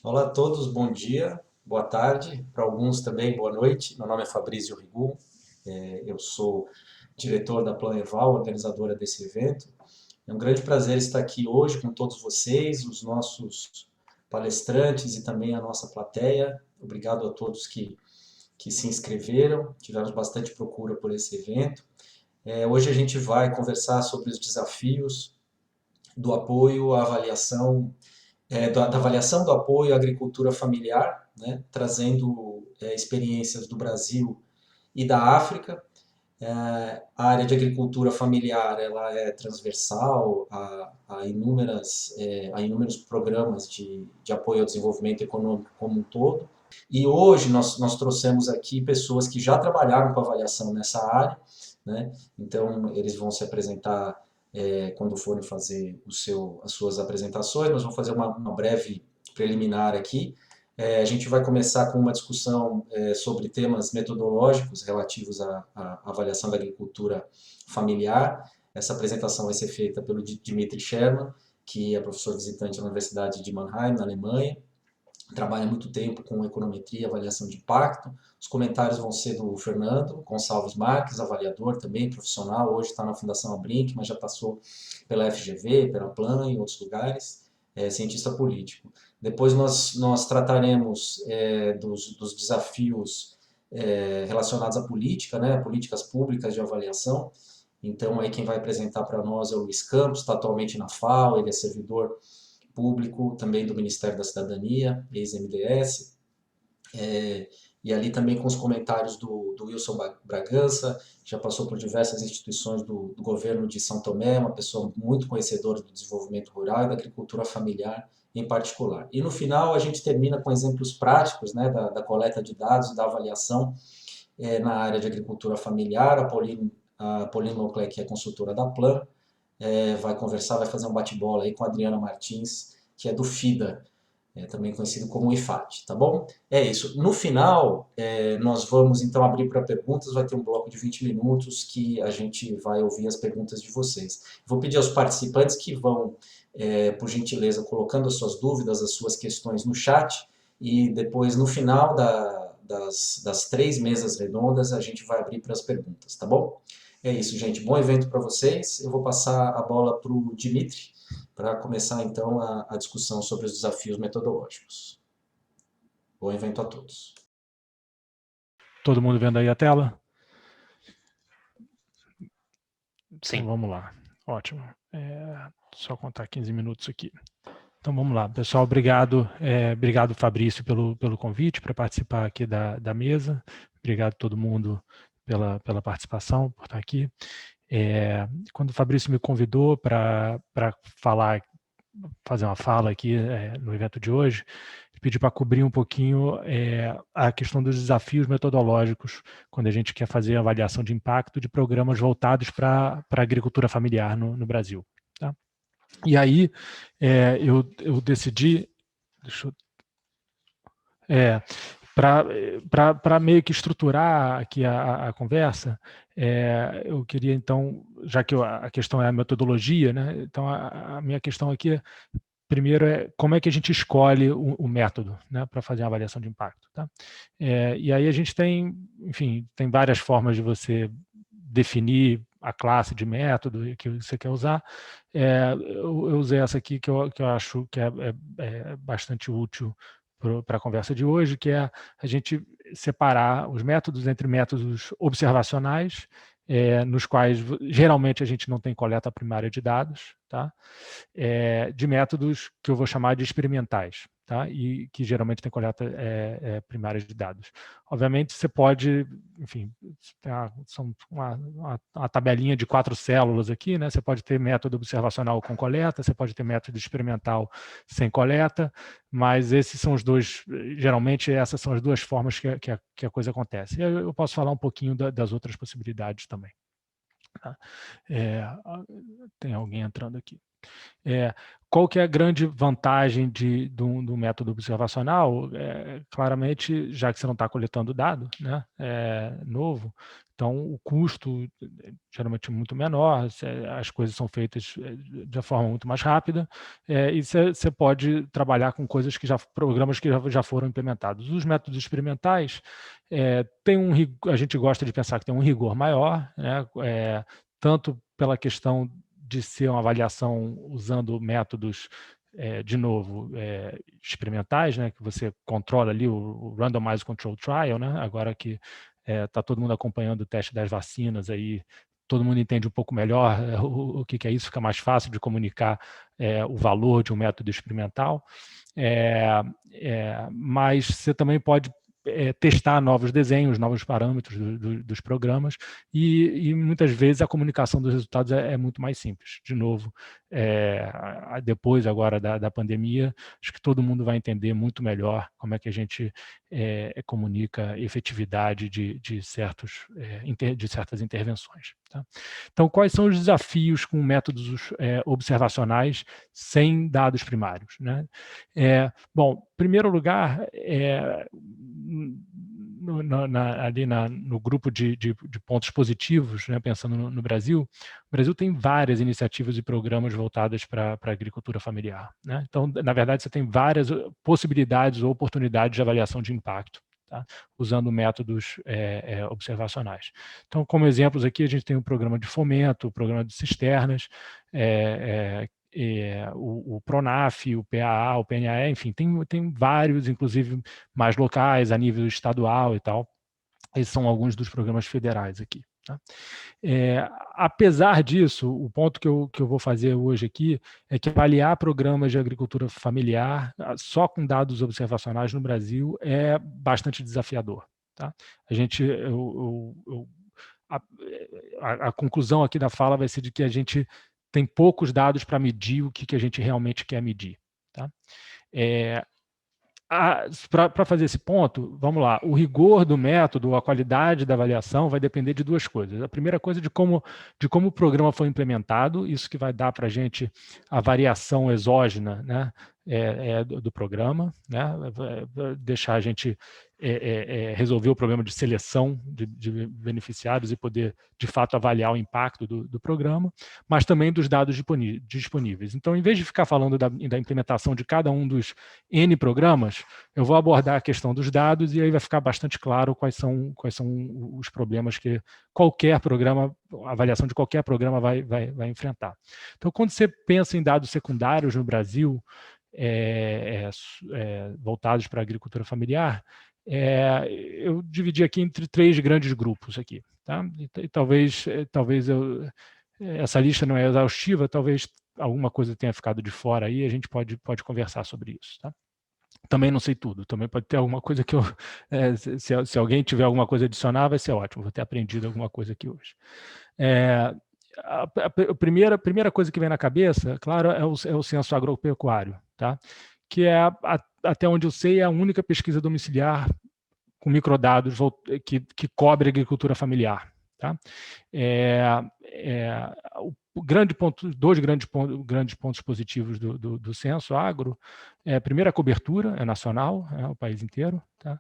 Olá a todos, bom dia, boa tarde, para alguns também boa noite. Meu nome é Fabrício Rigu, eu sou diretor da Planeval, organizadora desse evento. É um grande prazer estar aqui hoje com todos vocês, os nossos palestrantes e também a nossa plateia. Obrigado a todos que se inscreveram, tivemos bastante procura por esse evento. Hoje a gente vai conversar sobre os desafios do apoio à avaliação da avaliação do apoio à agricultura familiar, né, trazendo experiências do Brasil e da África. A área de agricultura familiar ela é transversal a inúmeros programas de apoio ao desenvolvimento econômico como um todo. E hoje nós trouxemos aqui pessoas que já trabalharam com avaliação nessa área, né? Então eles vão se apresentar quando forem fazer as suas apresentações. Nós vamos fazer uma breve preliminar aqui. A gente vai começar com uma discussão sobre temas metodológicos relativos à avaliação da agricultura familiar. Essa apresentação vai ser feita pelo Dimitri Sherman, que é professor visitante na Universidade de Mannheim, na Alemanha. Trabalha há muito tempo com econometria e avaliação de impacto. Os comentários vão ser do Fernando Gonçalves Marques, avaliador também, profissional. Hoje está na Fundação Abrinq, mas já passou pela FGV, pela Plan e outros lugares. É cientista político. Depois nós trataremos dos desafios relacionados à política, né, políticas públicas de avaliação. Então, aí quem vai apresentar para nós é o Luiz Campos, está atualmente na FAO, ele é servidor público também do Ministério da Cidadania, ex-MDS, e ali também com os comentários do Wilson Bragança, já passou por diversas instituições do governo de São Tomé, uma pessoa muito conhecedora do desenvolvimento rural e da agricultura familiar em particular. E no final a gente termina com exemplos práticos, né, da coleta de dados e da avaliação na área de agricultura familiar. A Pauline Leclerc, que é consultora da Plan, vai conversar, vai fazer um bate-bola aí com a Adriana Martins, que é do FIDA, também conhecido como IFAT, tá bom? É isso. No final, nós vamos então abrir para perguntas, vai ter um bloco de 20 minutos que a gente vai ouvir as perguntas de vocês. Vou pedir aos participantes que vão, por gentileza, colocando as suas dúvidas, as suas questões no chat, e depois, no final das 3 mesas redondas, a gente vai abrir para as perguntas, tá bom? É isso, gente. Bom evento para vocês. Eu vou passar a bola para o Dimitri para começar então a discussão sobre os desafios metodológicos. Bom evento a todos. Todo mundo vendo aí a tela? Sim. Então vamos lá. Ótimo. Só contar 15 minutos aqui. Então vamos lá. Pessoal, obrigado. Obrigado, Fabrício, pelo convite para participar aqui da mesa. Obrigado a todo mundo pela participação, por estar aqui. Quando o Fabrício me convidou para fazer uma fala aqui no evento de hoje, pedi para cobrir um pouquinho a questão dos desafios metodológicos quando a gente quer fazer a avaliação de impacto de programas voltados para a agricultura familiar no Brasil. Tá? E aí eu decidi, para meio que estruturar aqui a conversa, eu queria então, já que a questão é a metodologia, né? Então a minha questão aqui primeiro como é que a gente escolhe o método, né, para fazer a avaliação de impacto. Tá? E aí a gente tem, enfim, tem várias formas de você definir a classe de método que você quer usar. Eu usei essa aqui que eu acho que é bastante útil para a conversa de hoje, que é a gente separar os métodos entre métodos observacionais, nos quais geralmente a gente não tem coleta primária de dados, tá? De métodos que eu vou chamar de experimentais, tá? E que geralmente tem coleta primária de dados. Obviamente você pode, enfim, são uma tabelinha de 4 células aqui, né? Você pode ter método observacional com coleta, você pode ter método experimental sem coleta, mas esses são os dois, geralmente essas são as duas formas que a coisa acontece. E eu posso falar um pouquinho das outras possibilidades também. Tá? Tem alguém entrando aqui. qual que é a grande vantagem do método observacional? Claramente, já que você não está coletando dado, né, novo, então o custo geralmente é muito menor, as coisas são feitas de forma muito mais rápida, e você pode trabalhar com coisas programas que já foram implementados. Os métodos experimentais a gente gosta de pensar que tem um rigor maior, né, tanto pela questão de ser uma avaliação usando métodos, de novo, experimentais, né, que você controla ali o Randomized Control Trial, né, agora que está todo mundo acompanhando o teste das vacinas, aí todo mundo entende um pouco melhor o que é isso, fica mais fácil de comunicar o valor de um método experimental, mas você também pode testar novos desenhos, novos parâmetros dos programas, e muitas vezes a comunicação dos resultados é muito mais simples. De novo, depois agora da pandemia, acho que todo mundo vai entender muito melhor como é que a gente comunica efetividade de certas intervenções. Tá? Então, quais são os desafios com métodos observacionais sem dados primários? Né? Bom, em primeiro lugar, ali no grupo de pontos positivos, né, pensando no Brasil, o Brasil tem várias iniciativas e programas voltadas para a agricultura familiar. Né? Então, na verdade, você tem várias possibilidades ou oportunidades de avaliação de impacto, tá? Usando métodos observacionais. Então, como exemplos aqui, a gente tem o programa de fomento, o programa de cisternas, o PRONAF, o PAA, o PNAE, enfim, tem vários, inclusive mais locais, a nível estadual e tal. Esses são alguns dos programas federais aqui. Tá? Apesar disso, o ponto que eu vou fazer hoje aqui é que avaliar programas de agricultura familiar só com dados observacionais no Brasil é bastante desafiador. Tá? A conclusão aqui da fala vai ser de que a gente tem poucos dados para medir o que a gente realmente quer medir. Tá? Para fazer esse ponto, vamos lá, o rigor do método, a qualidade da avaliação vai depender de duas coisas. A primeira coisa é de como o programa foi implementado, isso que vai dar para a gente a variação exógena, né, do programa, né, vai deixar a gente resolver o problema de seleção de beneficiários e poder, de fato, avaliar o impacto do programa, mas também dos dados disponíveis. Então, em vez de ficar falando da implementação de cada um dos N programas, eu vou abordar a questão dos dados e aí vai ficar bastante claro quais são os problemas que qualquer programa, a avaliação de qualquer programa vai enfrentar. Então, quando você pensa em dados secundários no Brasil, voltados para a agricultura familiar, eu dividi aqui entre 3 grandes grupos aqui. Tá? E talvez essa lista não é exaustiva, talvez alguma coisa tenha ficado de fora aí, a gente pode conversar sobre isso. Tá? Também não sei tudo, também pode ter alguma coisa que se alguém tiver alguma coisa a adicionar, vai ser ótimo, vou ter aprendido alguma coisa aqui hoje. A primeira coisa que vem na cabeça, claro, é o censo agropecuário, tá? Que até onde eu sei, é a única pesquisa domiciliar com microdados que cobre a agricultura familiar. Tá? Dois grandes pontos positivos do censo agro primeiro, a cobertura é nacional, o país inteiro, tá?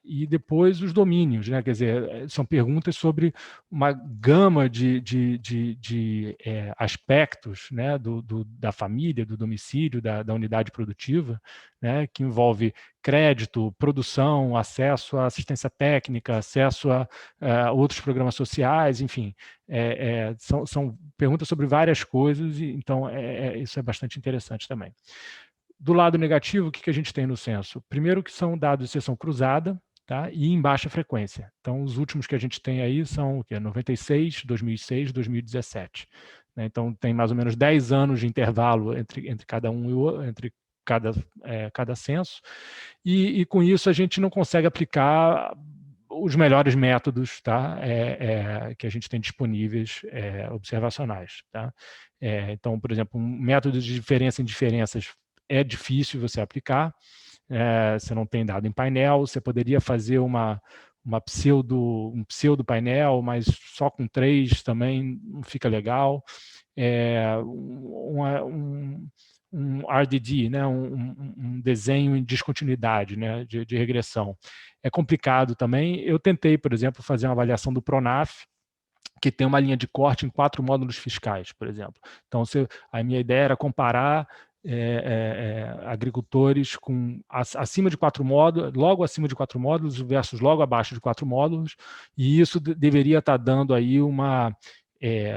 E depois os domínios, né? Quer dizer, são perguntas sobre uma gama de aspectos, né? Da família, do domicílio, da unidade produtiva, né? Que envolve crédito, produção, acesso à assistência técnica, acesso a outros programas sociais, enfim, são perguntas sobre várias coisas, e então isso é bastante interessante também. Do lado negativo, o que a gente tem no censo? Primeiro que são dados de seção cruzada, tá? E em baixa frequência. Então, os últimos que a gente tem aí são 96, 2006, 2017. Né? Então, tem mais ou menos 10 anos de intervalo entre cada um e entre cada censo, e com isso a gente não consegue aplicar os melhores métodos, tá? Que a gente tem disponíveis observacionais. Tá? Então, por exemplo, um método de diferença em diferenças é difícil você aplicar, você não tem dado em painel, você poderia fazer uma um pseudo painel, mas só com 3 também não fica legal. Um RDD, né, um desenho em descontinuidade, né, de regressão. É complicado também. Eu tentei, por exemplo, fazer uma avaliação do PRONAF, que tem uma linha de corte em 4 módulos fiscais, por exemplo. Então, a minha ideia era comparar agricultores com acima de 4 módulos, logo acima de 4 módulos versus logo abaixo de 4 módulos, e isso deveria estar dando aí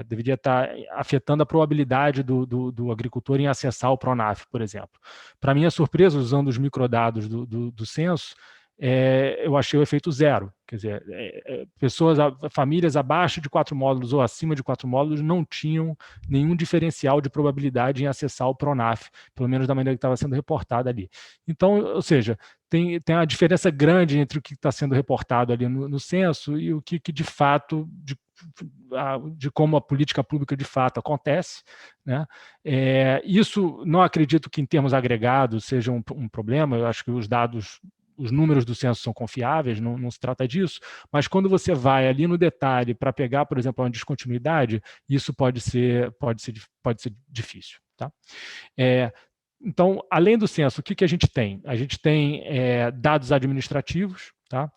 deveria estar afetando a probabilidade do agricultor em acessar o PRONAF, por exemplo. Para minha surpresa, usando os microdados do censo, eu achei o efeito zero. Quer dizer, famílias abaixo de 4 módulos ou acima de 4 módulos não tinham nenhum diferencial de probabilidade em acessar o PRONAF, pelo menos da maneira que estava sendo reportada ali. Então, ou seja, tem uma diferença grande entre o que está sendo reportado ali no censo e o que de fato, de como a política pública de fato acontece, né? Isso não acredito que em termos agregados seja um problema. Eu acho que os números do censo são confiáveis, não se trata disso, mas quando você vai ali no detalhe para pegar, por exemplo, uma descontinuidade, isso pode ser difícil. Tá? Então, além do censo, o que a gente tem? A gente tem dados administrativos. Tá?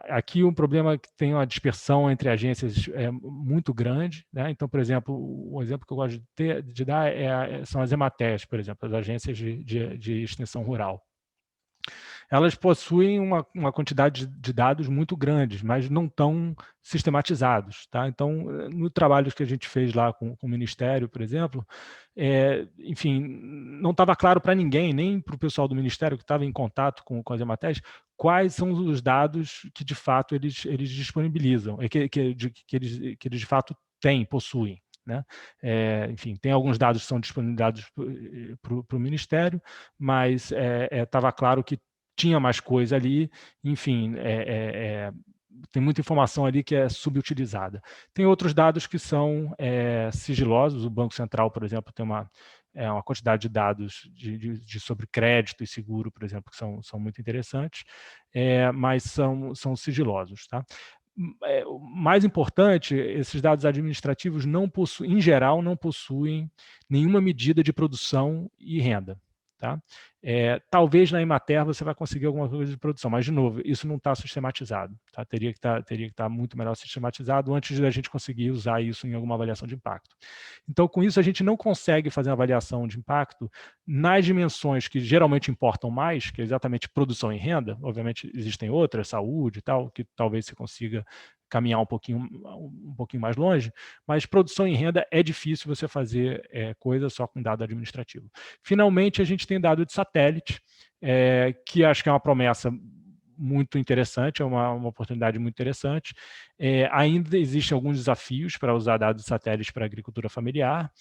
Aqui um problema é que tem uma dispersão entre agências muito grande. Né? Então, por exemplo, o exemplo que eu gosto de dar são as EMATES, por exemplo, as agências de extensão rural. Elas possuem uma quantidade de dados muito grandes, mas não tão sistematizados. Tá? Então, no trabalho que a gente fez lá com o Ministério, por exemplo, enfim, não estava claro para ninguém, nem para o pessoal do Ministério que estava em contato com as EMATES, quais são os dados que, de fato, eles disponibilizam, que eles, de fato, possuem. Né? Enfim, tem alguns dados que são disponibilizados para o Ministério, mas estava claro que tinha mais coisa ali, enfim, tem muita informação ali que é subutilizada. Tem outros dados que são sigilosos. O Banco Central, por exemplo, tem uma quantidade de dados sobre crédito e seguro, por exemplo, que são muito interessantes, mas são sigilosos. Tá? O mais importante, esses dados administrativos em geral, não possuem nenhuma medida de produção e renda. Tá? Talvez na Emater você vai conseguir alguma coisa de produção, mas, de novo, isso não está sistematizado. Tá? Teria que estar muito melhor sistematizado antes de a gente conseguir usar isso em alguma avaliação de impacto. Então, com isso, a gente não consegue fazer uma avaliação de impacto nas dimensões que geralmente importam mais, que é exatamente produção e renda. Obviamente, existem outras, saúde e tal, que talvez você consiga caminhar um pouquinho mais longe, mas produção e renda é difícil você fazer coisa só com dado administrativo. Finalmente, a gente tem dado de satélite, que acho que é uma promessa muito interessante, é uma oportunidade muito interessante. Ainda existem alguns desafios para usar dados de satélite para a agricultura familiar.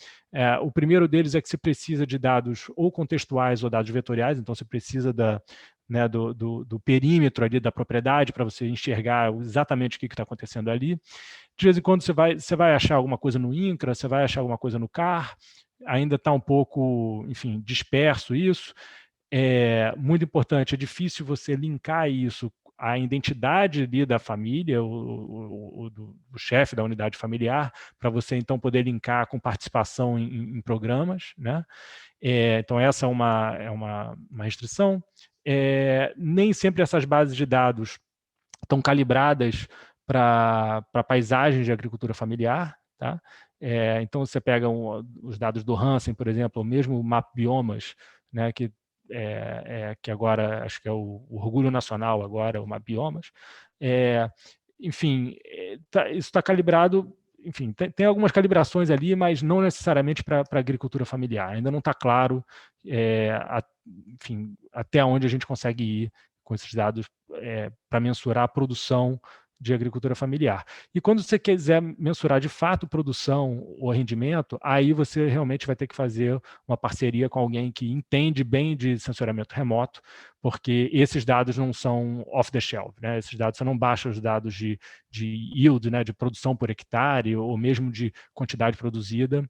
O primeiro deles é que você precisa de dados ou contextuais ou dados vetoriais, então você precisa do perímetro ali da propriedade para você enxergar exatamente o que está acontecendo ali. De vez em quando você vai achar alguma coisa no INCRA, você vai achar alguma coisa no CAR, ainda está um pouco, enfim, disperso isso. Muito importante, é difícil você linkar isso à identidade ali da família, do chefe da unidade familiar, para você então poder linkar com participação em programas. Né? Então essa é uma restrição. Nem sempre essas bases de dados estão calibradas para paisagens de agricultura familiar. Tá? Então você pega os dados do Hansen, por exemplo, ou mesmo o Map Biomas, né, que agora acho que é o orgulho nacional agora, o Map Biomas. Enfim, isso está calibrado. Enfim, tem algumas calibrações ali, mas não necessariamente para a agricultura familiar. Ainda não está claro, enfim, até onde a gente consegue ir com esses dados para mensurar a produção de agricultura familiar. E quando você quiser mensurar de fato produção ou rendimento, aí você realmente vai ter que fazer uma parceria com alguém que entende bem de sensoriamento remoto, porque esses dados não são off the shelf, né? Esses dados, você não baixa os dados de yield, né, de produção por hectare, ou mesmo de quantidade produzida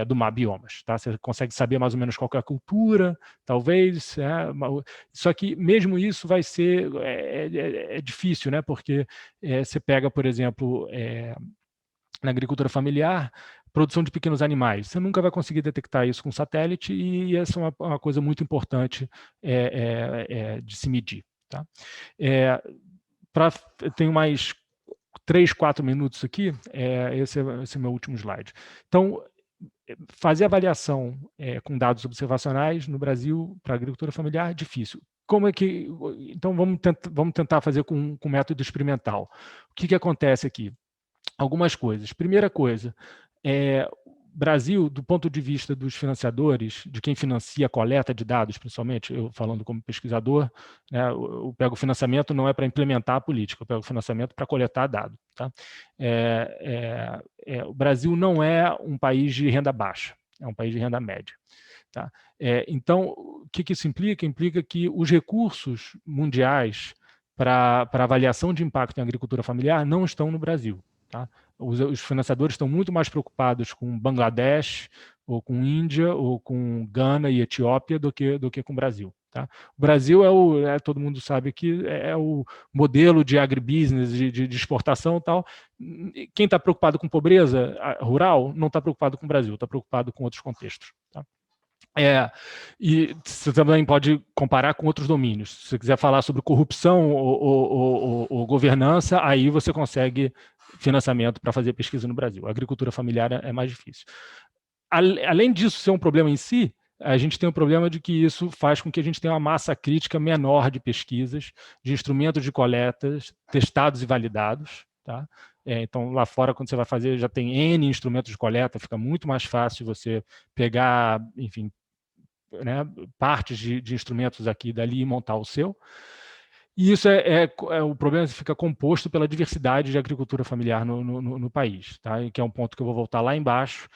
do Mapbiomas, tá? Você consegue saber mais ou menos qual que é a cultura, talvez, só que mesmo isso vai ser difícil, né? Porque você pega, por exemplo, na agricultura familiar, produção de pequenos animais. Você nunca vai conseguir detectar isso com satélite, e essa é uma coisa muito importante de se medir. Tá? Eu tenho mais 3, 4 minutos aqui, esse é o meu último slide. Então, fazer avaliação com dados observacionais no Brasil para a agricultura familiar é difícil. Como é que... Então, vamos tentar fazer com método experimental. O que acontece aqui? Algumas coisas. Primeira coisa, Brasil, do ponto de vista dos financiadores, de quem financia a coleta de dados, principalmente, eu falando como pesquisador, né, eu pego o financiamento não é para implementar a política, eu pego o financiamento para coletar dados. Tá? O Brasil não é um país de renda baixa, é um país de renda média. Tá? Então, o que isso implica? Implica que os recursos mundiais para avaliação de impacto em agricultura familiar não estão no Brasil. Tá? Os financiadores estão muito mais preocupados com Bangladesh, ou com Índia, ou com Gana e Etiópia do que com o Brasil. Tá? O Brasil todo mundo sabe que é o modelo de agribusiness, de exportação e tal. Quem está preocupado com pobreza rural não está preocupado com o Brasil, está preocupado com outros contextos. Tá? E você também pode comparar com outros domínios. Se você quiser falar sobre corrupção ou governança, aí você consegue financiamento para fazer pesquisa no Brasil. A agricultura familiar é mais difícil. Além disso ser um problema em si, a gente tem o problema de que isso faz com que a gente tenha uma massa crítica menor de pesquisas, de instrumentos de coletas testados e validados. Tá? Então, lá fora, quando você vai fazer, já tem N instrumentos de coleta, fica muito mais fácil você pegar, enfim, né, partes de instrumentos aqui e dali e montar o seu. E isso o problema fica composto pela diversidade de agricultura familiar no país, tá? Que é um ponto que eu vou voltar lá embaixo,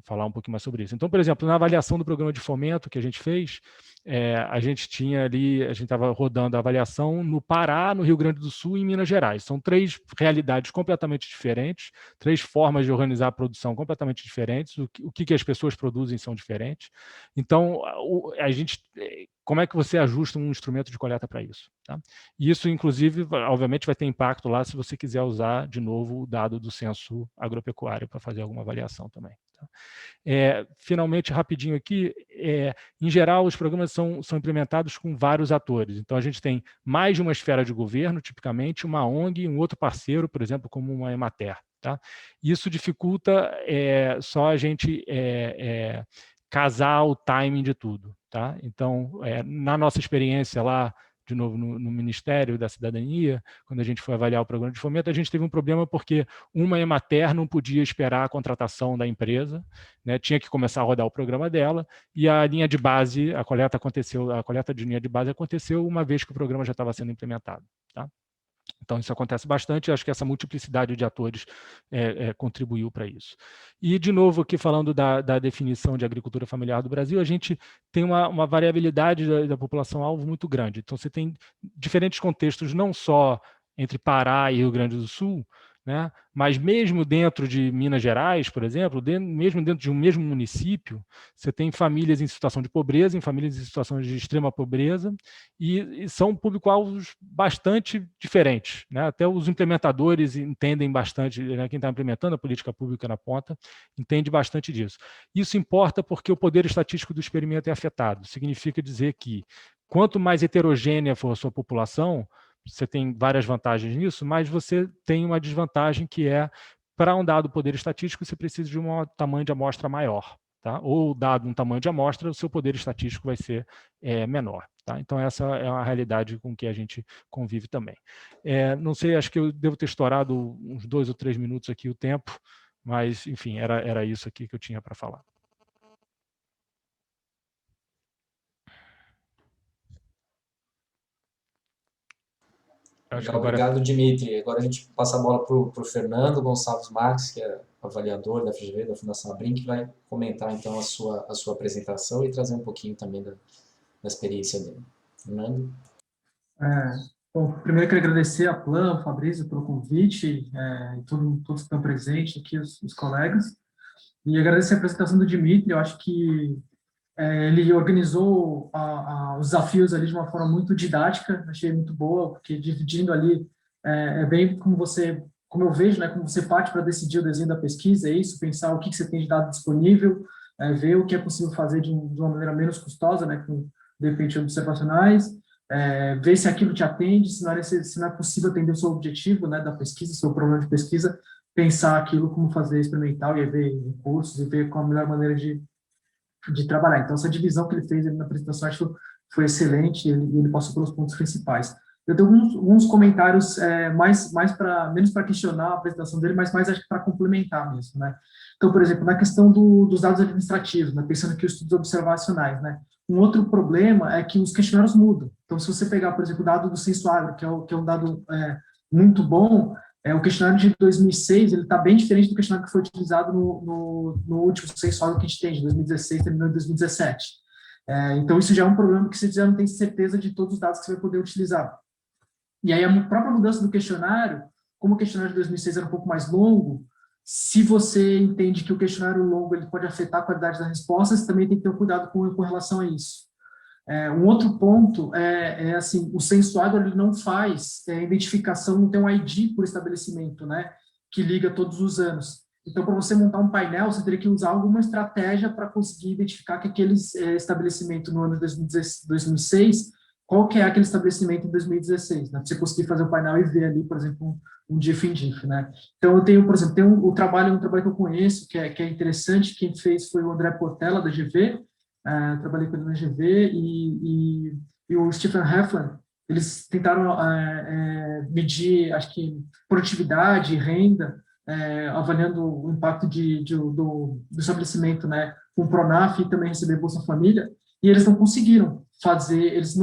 falar um pouquinho mais sobre isso. Então, por exemplo, na avaliação do programa de fomento que a gente fez, a gente estava rodando a avaliação no Pará, no Rio Grande do Sul e em Minas Gerais. São 3 realidades completamente diferentes, 3 formas de organizar a produção completamente diferentes, o que as pessoas produzem são diferentes. Então, como é que você ajusta um instrumento de coleta para isso? Tá? E isso, inclusive, obviamente vai ter impacto lá se você quiser usar, de novo, o dado do censo agropecuário para fazer alguma avaliação também. Tá? Finalmente, rapidinho aqui, em geral, os programas são implementados com vários atores. Então, a gente tem mais de uma esfera de governo, tipicamente, uma ONG e um outro parceiro, por exemplo, como uma Emater. Tá? Isso dificulta só a gente casar o timing de tudo. Tá? Então, na nossa experiência lá, de novo, no Ministério da Cidadania, quando a gente foi avaliar o programa de fomento, a gente teve um problema porque uma Emater não podia esperar a contratação da empresa, né? Tinha que começar a rodar o programa dela, e a linha de base, a coleta de linha de base aconteceu uma vez que o programa já estava sendo implementado. Tá? Então, isso acontece bastante, e acho que essa multiplicidade de atores contribuiu para isso. E, de novo, aqui falando da definição de agricultura familiar do Brasil, a gente tem uma variabilidade da população-alvo muito grande. Então, você tem diferentes contextos, não só entre Pará e Rio Grande do Sul, né? Mas mesmo dentro de Minas Gerais, por exemplo, mesmo dentro de um mesmo município, você tem famílias em situação de pobreza, em famílias em situações de extrema pobreza, e são público-alvos bastante diferentes. Né? Até os implementadores entendem bastante, né? Quem está implementando a política pública na ponta entende bastante disso. Isso importa porque o poder estatístico do experimento é afetado. Significa dizer que quanto mais heterogênea for a sua população, você tem várias vantagens nisso, mas você tem uma desvantagem que para um dado poder estatístico, você precisa de um tamanho de amostra maior. Tá? Ou, dado um tamanho de amostra, o seu poder estatístico vai ser menor. Tá? Então, essa é uma realidade com que a gente convive também. Não sei, acho que eu devo ter estourado uns 2 ou 3 minutos aqui o tempo, mas, enfim, era isso aqui que eu tinha para falar. Legal, obrigado, Dimitri. Agora a gente passa a bola para o Fernando Gonçalves Marques, que é avaliador da FGV, da Fundação Abrim, que vai comentar então a sua apresentação e trazer um pouquinho também experiência dele. Fernando? Bom, primeiro eu queria agradecer a Plan, ao Fabrício, pelo convite, e todos que estão presentes aqui, os colegas, e agradecer a apresentação do Dimitri. Eu acho que ele organizou os desafios ali de uma forma muito didática, achei muito boa, porque dividindo ali, bem como eu vejo, né, como você parte para decidir o desenho da pesquisa, é isso, pensar o que você tem de dado disponível, ver o que é possível fazer de uma maneira menos custosa, né, com, de repente, observacionais, ver se aquilo te atende, se não é possível atender o seu objetivo, né, da pesquisa, seu problema de pesquisa, pensar aquilo como fazer experimental, e aí ver recursos, e ver qual a melhor maneira de trabalhar. Então, essa divisão que ele fez ali na apresentação, acho que foi excelente, e ele passou pelos pontos principais. Eu tenho alguns comentários menos para questionar a apresentação dele, mas mais acho que para complementar mesmo, né? Então, por exemplo, na questão dos dados administrativos, né, pensando aqui os estudos observacionais, né? Um outro problema é que os questionários mudam. Então, se você pegar, por exemplo, o dado do Censo Agro, que é um dado muito bom, o questionário de 2006, ele está bem diferente do questionário que foi utilizado no último Censo Agro que a gente tem, de 2016, terminou em 2017. Então, isso já é um problema, porque você já não tem certeza de todos os dados que você vai poder utilizar. E aí, a própria mudança do questionário, como o questionário de 2006 era um pouco mais longo, se você entende que o questionário longo ele pode afetar a qualidade das respostas, você também tem que ter um cuidado com relação a isso. Um outro ponto assim, o Censo Agro ele não faz identificação, não tem um ID por estabelecimento, né, que liga todos os anos. Então, para você montar um painel, você teria que usar alguma estratégia para conseguir identificar que aquele estabelecimento no ano de 2006, qual que é aquele estabelecimento em 2016, né, para você conseguir fazer o painel e ver ali, por exemplo, um DIF, né. Então, eu tenho, por exemplo, um trabalho que eu conheço, que é interessante, quem fez foi o André Portela, da GV. Trabalhei com ele na GV, e o Stephen Heflin, eles tentaram medir, acho que, produtividade, renda, avaliando o impacto do estabelecimento, né, com o Pronaf e também receber Bolsa Família, e eles não conseguiram fazer, eles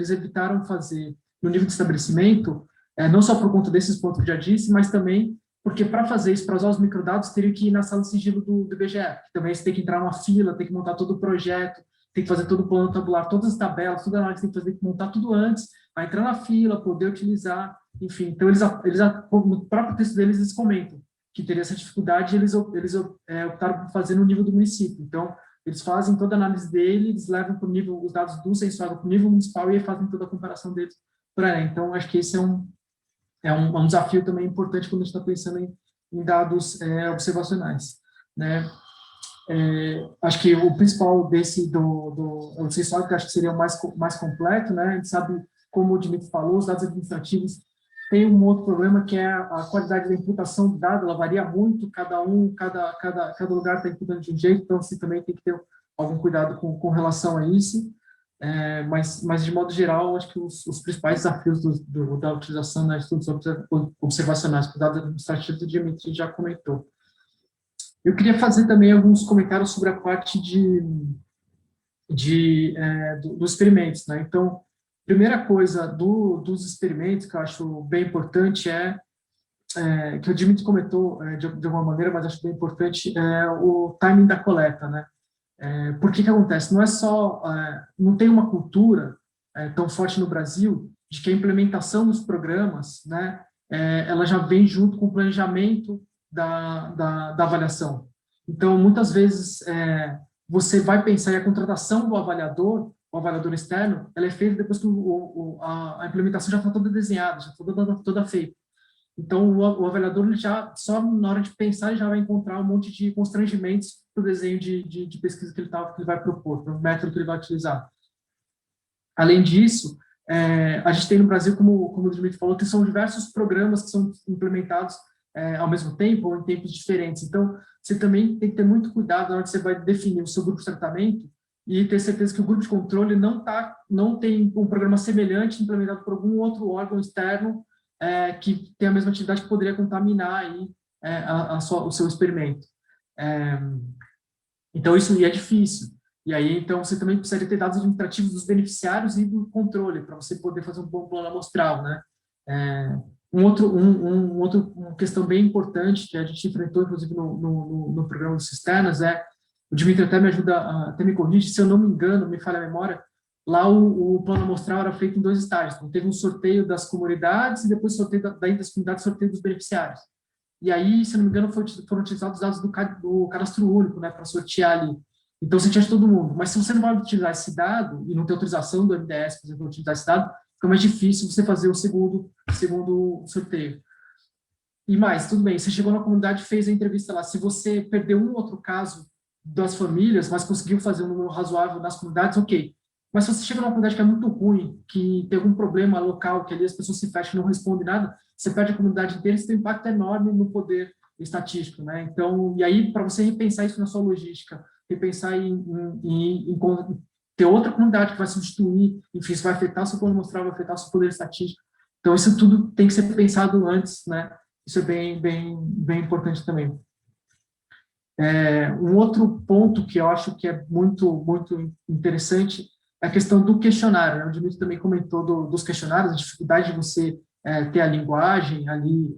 evitaram fazer no nível de estabelecimento, não só por conta desses pontos que eu já disse, mas também porque para fazer isso, para usar os microdados, teria que ir na sala de sigilo do IBGE. Também você tem que entrar numa fila, tem que montar todo o projeto, tem que fazer todo o plano tabular, todas as tabelas, toda a análise tem que fazer, tem que montar tudo antes, para entrar na fila, poder utilizar, enfim. Então, eles no próprio texto deles, eles comentam que teria essa dificuldade, e eles optaram por fazer no nível do município. Então, eles fazem toda a análise dele, eles levam para o nível, os dados do Censo Agro para o nível municipal, e aí fazem toda a comparação deles para ele. Então, acho que esse é um desafio também importante quando a gente está pensando em dados observacionais, né? Acho que o principal do Censo Agro, que acho que seria o mais completo, né? A gente sabe, como o Dimitri falou, os dados administrativos têm um outro problema, que é a qualidade da imputação do dado, ela varia muito, cada lugar está imputando de um jeito, então você também tem que ter algum cuidado com relação a isso. Mas, de modo geral, acho que os principais desafios da utilização de estudos observacionais para dados administrativos, o Dimitri já comentou. Eu queria fazer também alguns comentários sobre a parte dos experimentos, né? Então, primeira coisa dos experimentos que eu acho bem importante que o Dimitri comentou de alguma maneira, mas acho bem importante, o timing da coleta, né? Por que acontece? Não é só, não tem uma cultura tão forte no Brasil de que a implementação dos programas, né, ela já vem junto com o planejamento da avaliação. Então, muitas vezes, você vai pensar em a contratação do avaliador, o avaliador externo, ela é feita depois que a implementação já está toda desenhada, já está toda feita. Então, o avaliador, ele já, só na hora de pensar, ele já vai encontrar um monte de constrangimentos para o desenho de pesquisa que ele vai propor, para o método que ele vai utilizar. Além disso, a gente tem no Brasil, como o Dimitri falou, que são diversos programas que são implementados ao mesmo tempo ou em tempos diferentes. Então, você também tem que ter muito cuidado na hora que você vai definir o seu grupo de tratamento e ter certeza que o grupo de controle não tem um programa semelhante implementado por algum outro órgão externo que tem a mesma atividade, que poderia contaminar aí, o seu experimento. Então, isso é difícil. E aí, então, você também precisa ter dados administrativos dos beneficiários e do controle, para você poder fazer um bom plano amostral, né? Uma questão bem importante que a gente enfrentou, inclusive, no programa de cisternas, o Dimitri até me ajuda, até me corrige, se eu não me engano, me falha a memória, lá o plano amostral era feito em 2 estágios. Então, teve um sorteio das comunidades e depois sorteio daí das comunidades, sorteio dos beneficiários. E aí, se não me engano, foram utilizados os dados do cadastro único, né, para sortear ali. Então, você tinha de todo mundo. Mas se você não vai utilizar esse dado e não tem autorização do MDS, por exemplo, utilizar esse dado, fica mais difícil você fazer o segundo sorteio. E mais, tudo bem, você chegou na comunidade, fez a entrevista lá. Se você perdeu um outro caso das famílias, mas conseguiu fazer um número razoável nas comunidades, ok. Mas se você chega numa comunidade que é muito ruim, que tem algum problema local, que ali as pessoas se fecham e não respondem nada, você perde a comunidade inteira, isso tem um impacto enorme no poder estatístico, né? Então, e aí, para você repensar isso na sua logística, repensar em ter outra comunidade que vai substituir, enfim, isso vai afetar o seu plano amostral, vai afetar o seu poder estatístico. Então, isso tudo tem que ser pensado antes, né? Isso é bem importante também. Um outro ponto que eu acho que é muito interessante é a questão do questionário, né? O Dmitry também comentou dos questionários, a dificuldade de você ter a linguagem ali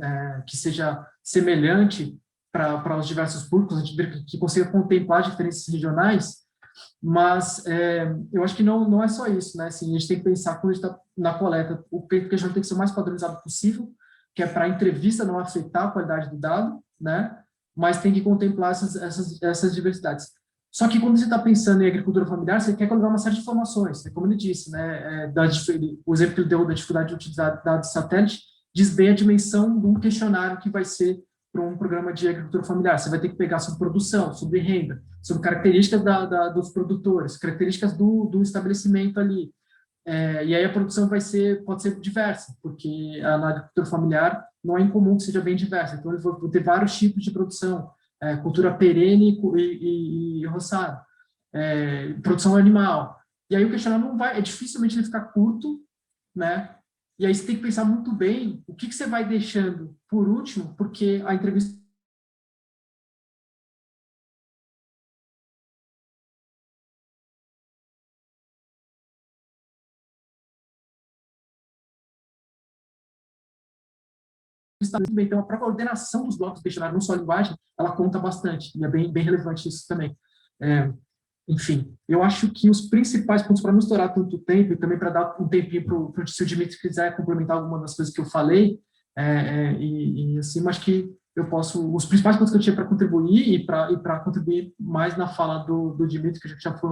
que seja semelhante para os diversos públicos, que consiga contemplar diferenças regionais, mas eu acho que não é só isso, né? Assim, a gente tem que pensar, quando a gente está na coleta, o questionário tem que ser o mais padronizado possível, que é para a entrevista não afetar a qualidade do dado, né? Mas tem que contemplar essas diversidades. Só que quando você está pensando em agricultura familiar, você quer colocar uma série de informações, né? Como ele disse, né? O exemplo que ele deu da dificuldade de utilizar dados de satélite diz bem a dimensão do questionário que vai ser para um programa de agricultura familiar. Você vai ter que pegar sobre produção, sobre renda, sobre características dos produtores, características do estabelecimento ali. E aí a produção pode ser diversa, porque na agricultura familiar não é incomum que seja bem diversa. Então, eu vou ter vários tipos de produção, cultura perene e roçado, produção animal. E aí o questionário não vai, dificilmente ele ficar curto, né? E aí você tem que pensar muito bem o que você vai deixando por último, porque a entrevista bem. Então, a própria ordenação dos blocos do questionário, não só a linguagem, ela conta bastante, e é bem relevante isso também. Enfim, eu acho que os principais pontos, para não estourar tanto tempo, e também para dar um tempinho para o se Dmitry quiser complementar alguma das coisas que eu falei, assim, acho que eu posso, os principais pontos que eu tinha para contribuir e para contribuir mais na fala do Dmitry, que já foi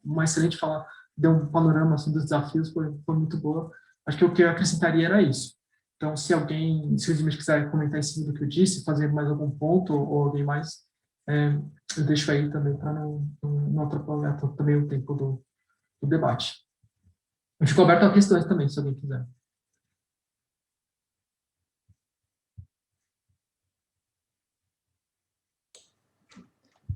uma excelente fala, deu um panorama assim, dos desafios, foi muito boa. Acho que o que eu acrescentaria era isso. Então, se o Dmitry quiser comentar em cima do que eu disse, fazer mais algum ponto, ou alguém mais, eu deixo aí também para não atrapalhar também o tempo do debate. Eu fico aberto a questões também, se alguém quiser.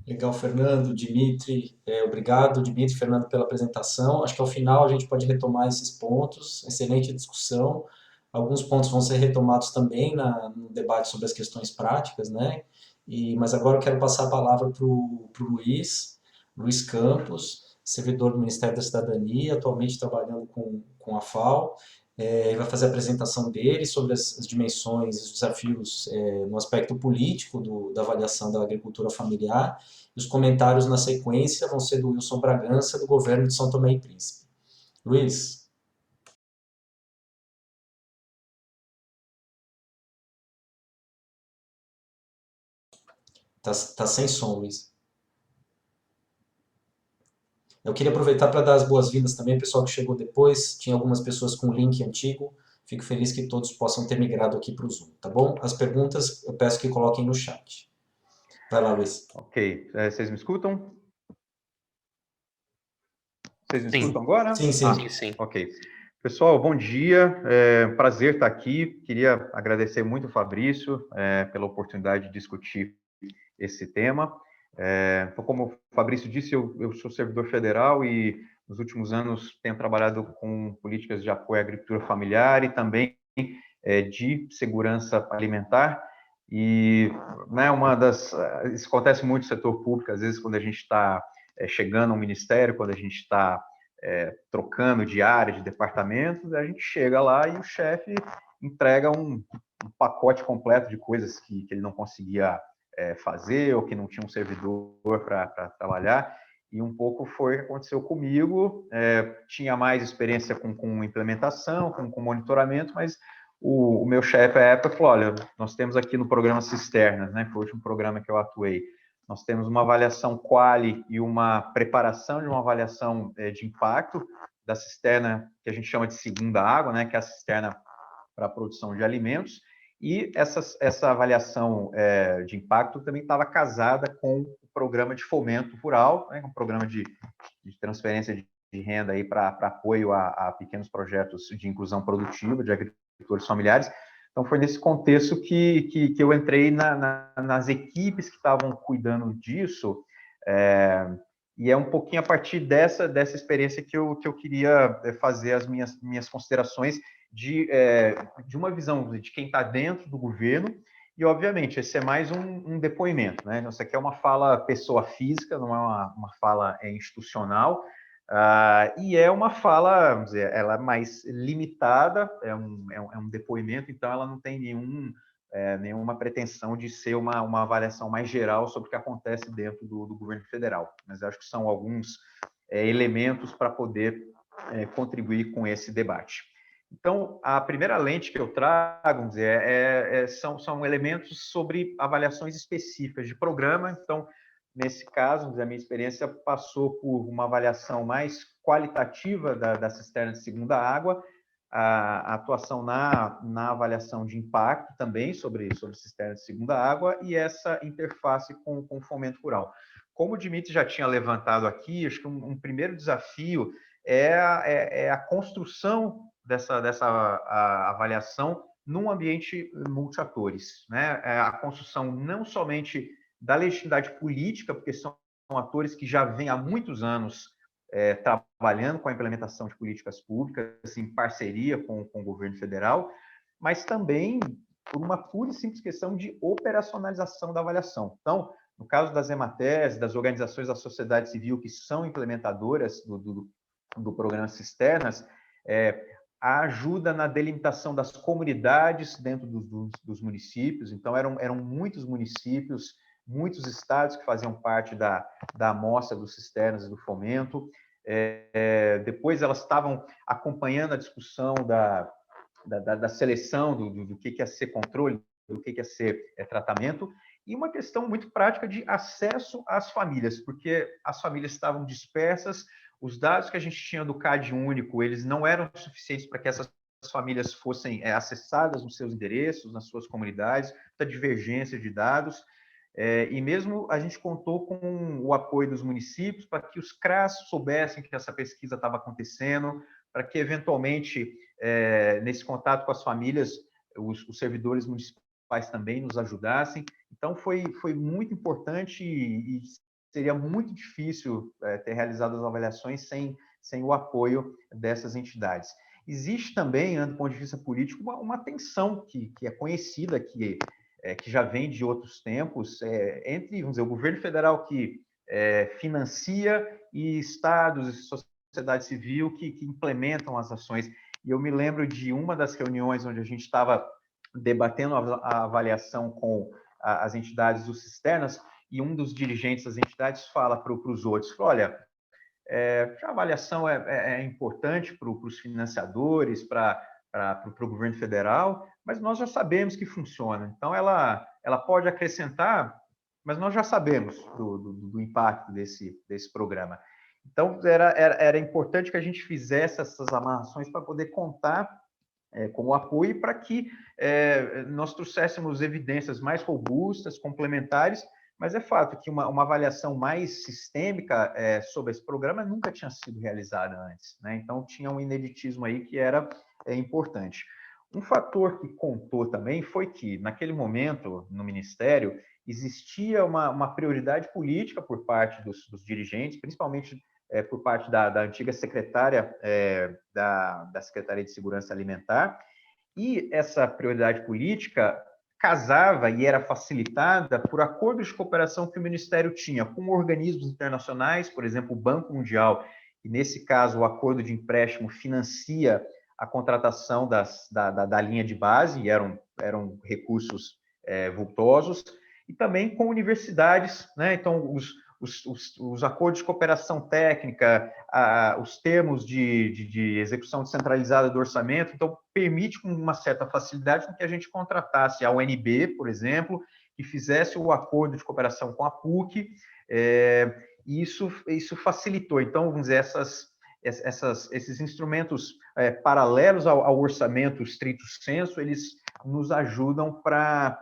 Legal, Fernando, Dmitry, obrigado, Dmitry, Fernando, pela apresentação. Acho que ao final a gente pode retomar esses pontos, excelente discussão. Alguns pontos vão ser retomados também no debate sobre as questões práticas, né? Mas agora eu quero passar a palavra para o Luiz Campos, servidor do Ministério da Cidadania, atualmente trabalhando com a FAO. Ele vai fazer a apresentação dele sobre as dimensões e os desafios no aspecto político da avaliação da agricultura familiar. Os comentários na sequência vão ser do Wilson Bragança, do governo de São Tomé e Príncipe. Luiz. Tá sem som, Luiz. Eu queria aproveitar para dar as boas-vindas também ao pessoal que chegou depois. Tinha algumas pessoas com link antigo. Fico feliz que todos possam ter migrado aqui para o Zoom, tá bom? As perguntas eu peço que coloquem no chat. Vai lá, Luiz. Ok. Vocês me escutam? Vocês me escutam agora? Sim, sim. Sim. Ok. Pessoal, bom dia. Prazer estar aqui. Queria agradecer muito o Fabrício pela oportunidade de discutir esse tema. Como o Fabrício disse, eu sou servidor federal e nos últimos anos tenho trabalhado com políticas de apoio à agricultura familiar e também de segurança alimentar. E isso acontece muito no setor público, às vezes quando a gente está chegando ao ministério, quando a gente está trocando de área, de departamento, a gente chega lá e o chefe entrega um pacote completo de coisas que ele não conseguia fazer ou que não tinha um servidor para trabalhar. e um pouco foi o que aconteceu comigo. Tinha mais experiência com implementação, com monitoramento, mas o meu chefe à época falou, olha, nós temos aqui no programa Cisternas, né, que foi o último programa que eu atuei, nós temos uma avaliação quali e uma preparação de uma avaliação de impacto da cisterna, que a gente chama de segunda água, né, que é a cisterna para a produção de alimentos, e essa avaliação de impacto também estava casada com o programa de fomento rural, né, um programa de transferência de renda para apoio a pequenos projetos de inclusão produtiva de agricultores familiares. Então, foi nesse contexto que eu entrei nas equipes que estavam cuidando disso, e é um pouquinho a partir dessa experiência que eu queria fazer as minhas considerações de uma visão de quem está dentro do governo, e, obviamente, esse é mais um depoimento, né? Isso aqui é uma fala pessoa física, não é uma fala institucional, e é uma fala, vamos dizer, ela é mais limitada, é um depoimento, então ela não tem nenhuma pretensão de ser uma avaliação mais geral sobre o que acontece dentro do governo federal. Mas acho que são alguns elementos para poder contribuir com esse debate. Então, a primeira lente que eu trago, vamos dizer, são elementos sobre avaliações específicas de programa. Então, nesse caso, a minha experiência passou por uma avaliação mais qualitativa da cisterna de segunda água, a atuação na avaliação de impacto também sobre cisterna de segunda água e essa interface com o fomento rural. Como o Dimitri já tinha levantado aqui, acho que um primeiro desafio é a construção dessa avaliação num ambiente multiatores, né? A construção não somente da legitimidade política, porque são atores que já vêm há muitos anos trabalhando com a implementação de políticas públicas em parceria com o governo federal, mas também por uma pura e simples questão de operacionalização da avaliação. Então, no caso das EMATES, das organizações da sociedade civil que são implementadoras do programa Cisternas, a ajuda na delimitação das comunidades dentro dos municípios. Então, eram muitos municípios, muitos estados que faziam parte da amostra dos Cisternas e do fomento. Depois, elas estavam acompanhando a discussão da seleção do que ia ser controle, do que ia ser tratamento, e uma questão muito prática de acesso às famílias, porque as famílias estavam dispersas. Os dados que a gente tinha do CAD único, eles não eram suficientes para que essas famílias fossem acessadas nos seus endereços, nas suas comunidades, muita divergência de dados. E mesmo a gente contou com o apoio dos municípios para que os CRAS soubessem que essa pesquisa estava acontecendo, para que, eventualmente, nesse contato com as famílias, os servidores municipais também nos ajudassem. Então, foi muito importante e seria muito difícil ter realizado as avaliações sem o apoio dessas entidades. Existe também, do ponto de vista político, uma tensão que é conhecida, que já vem de outros tempos, entre, vamos dizer, o governo federal que financia e estados e sociedade civil que implementam as ações. E eu me lembro de uma das reuniões onde a gente estava debatendo a avaliação com as entidades do Cisternas, e um dos dirigentes das entidades fala para os outros, olha, a avaliação é importante para os financiadores, para o governo federal, mas nós já sabemos que funciona. Então, ela pode acrescentar, mas nós já sabemos do impacto desse programa. Então, era importante que a gente fizesse essas amarrações para poder contar com o apoio para que nós trouxéssemos evidências mais robustas, complementares, mas é fato que uma avaliação mais sistêmica sobre esse programa nunca tinha sido realizada antes, né? Então, tinha um ineditismo aí que era importante. Um fator que contou também foi que, naquele momento, no Ministério, existia uma prioridade política por parte dos dirigentes, principalmente por parte da antiga secretária da Secretaria de Segurança Alimentar, e essa prioridade política casava e era facilitada por acordos de cooperação que o Ministério tinha com organismos internacionais, por exemplo, o Banco Mundial, e nesse caso o acordo de empréstimo financia a contratação da linha de base, e eram recursos vultosos, e também com universidades, né? Então, os acordos de cooperação técnica, os termos de execução descentralizada do orçamento, então permite com uma certa facilidade com que a gente contratasse a UNB, por exemplo, que fizesse o acordo de cooperação com a PUC, e isso facilitou. Então, vamos dizer, esses instrumentos paralelos ao orçamento stricto sensu, eles nos ajudam para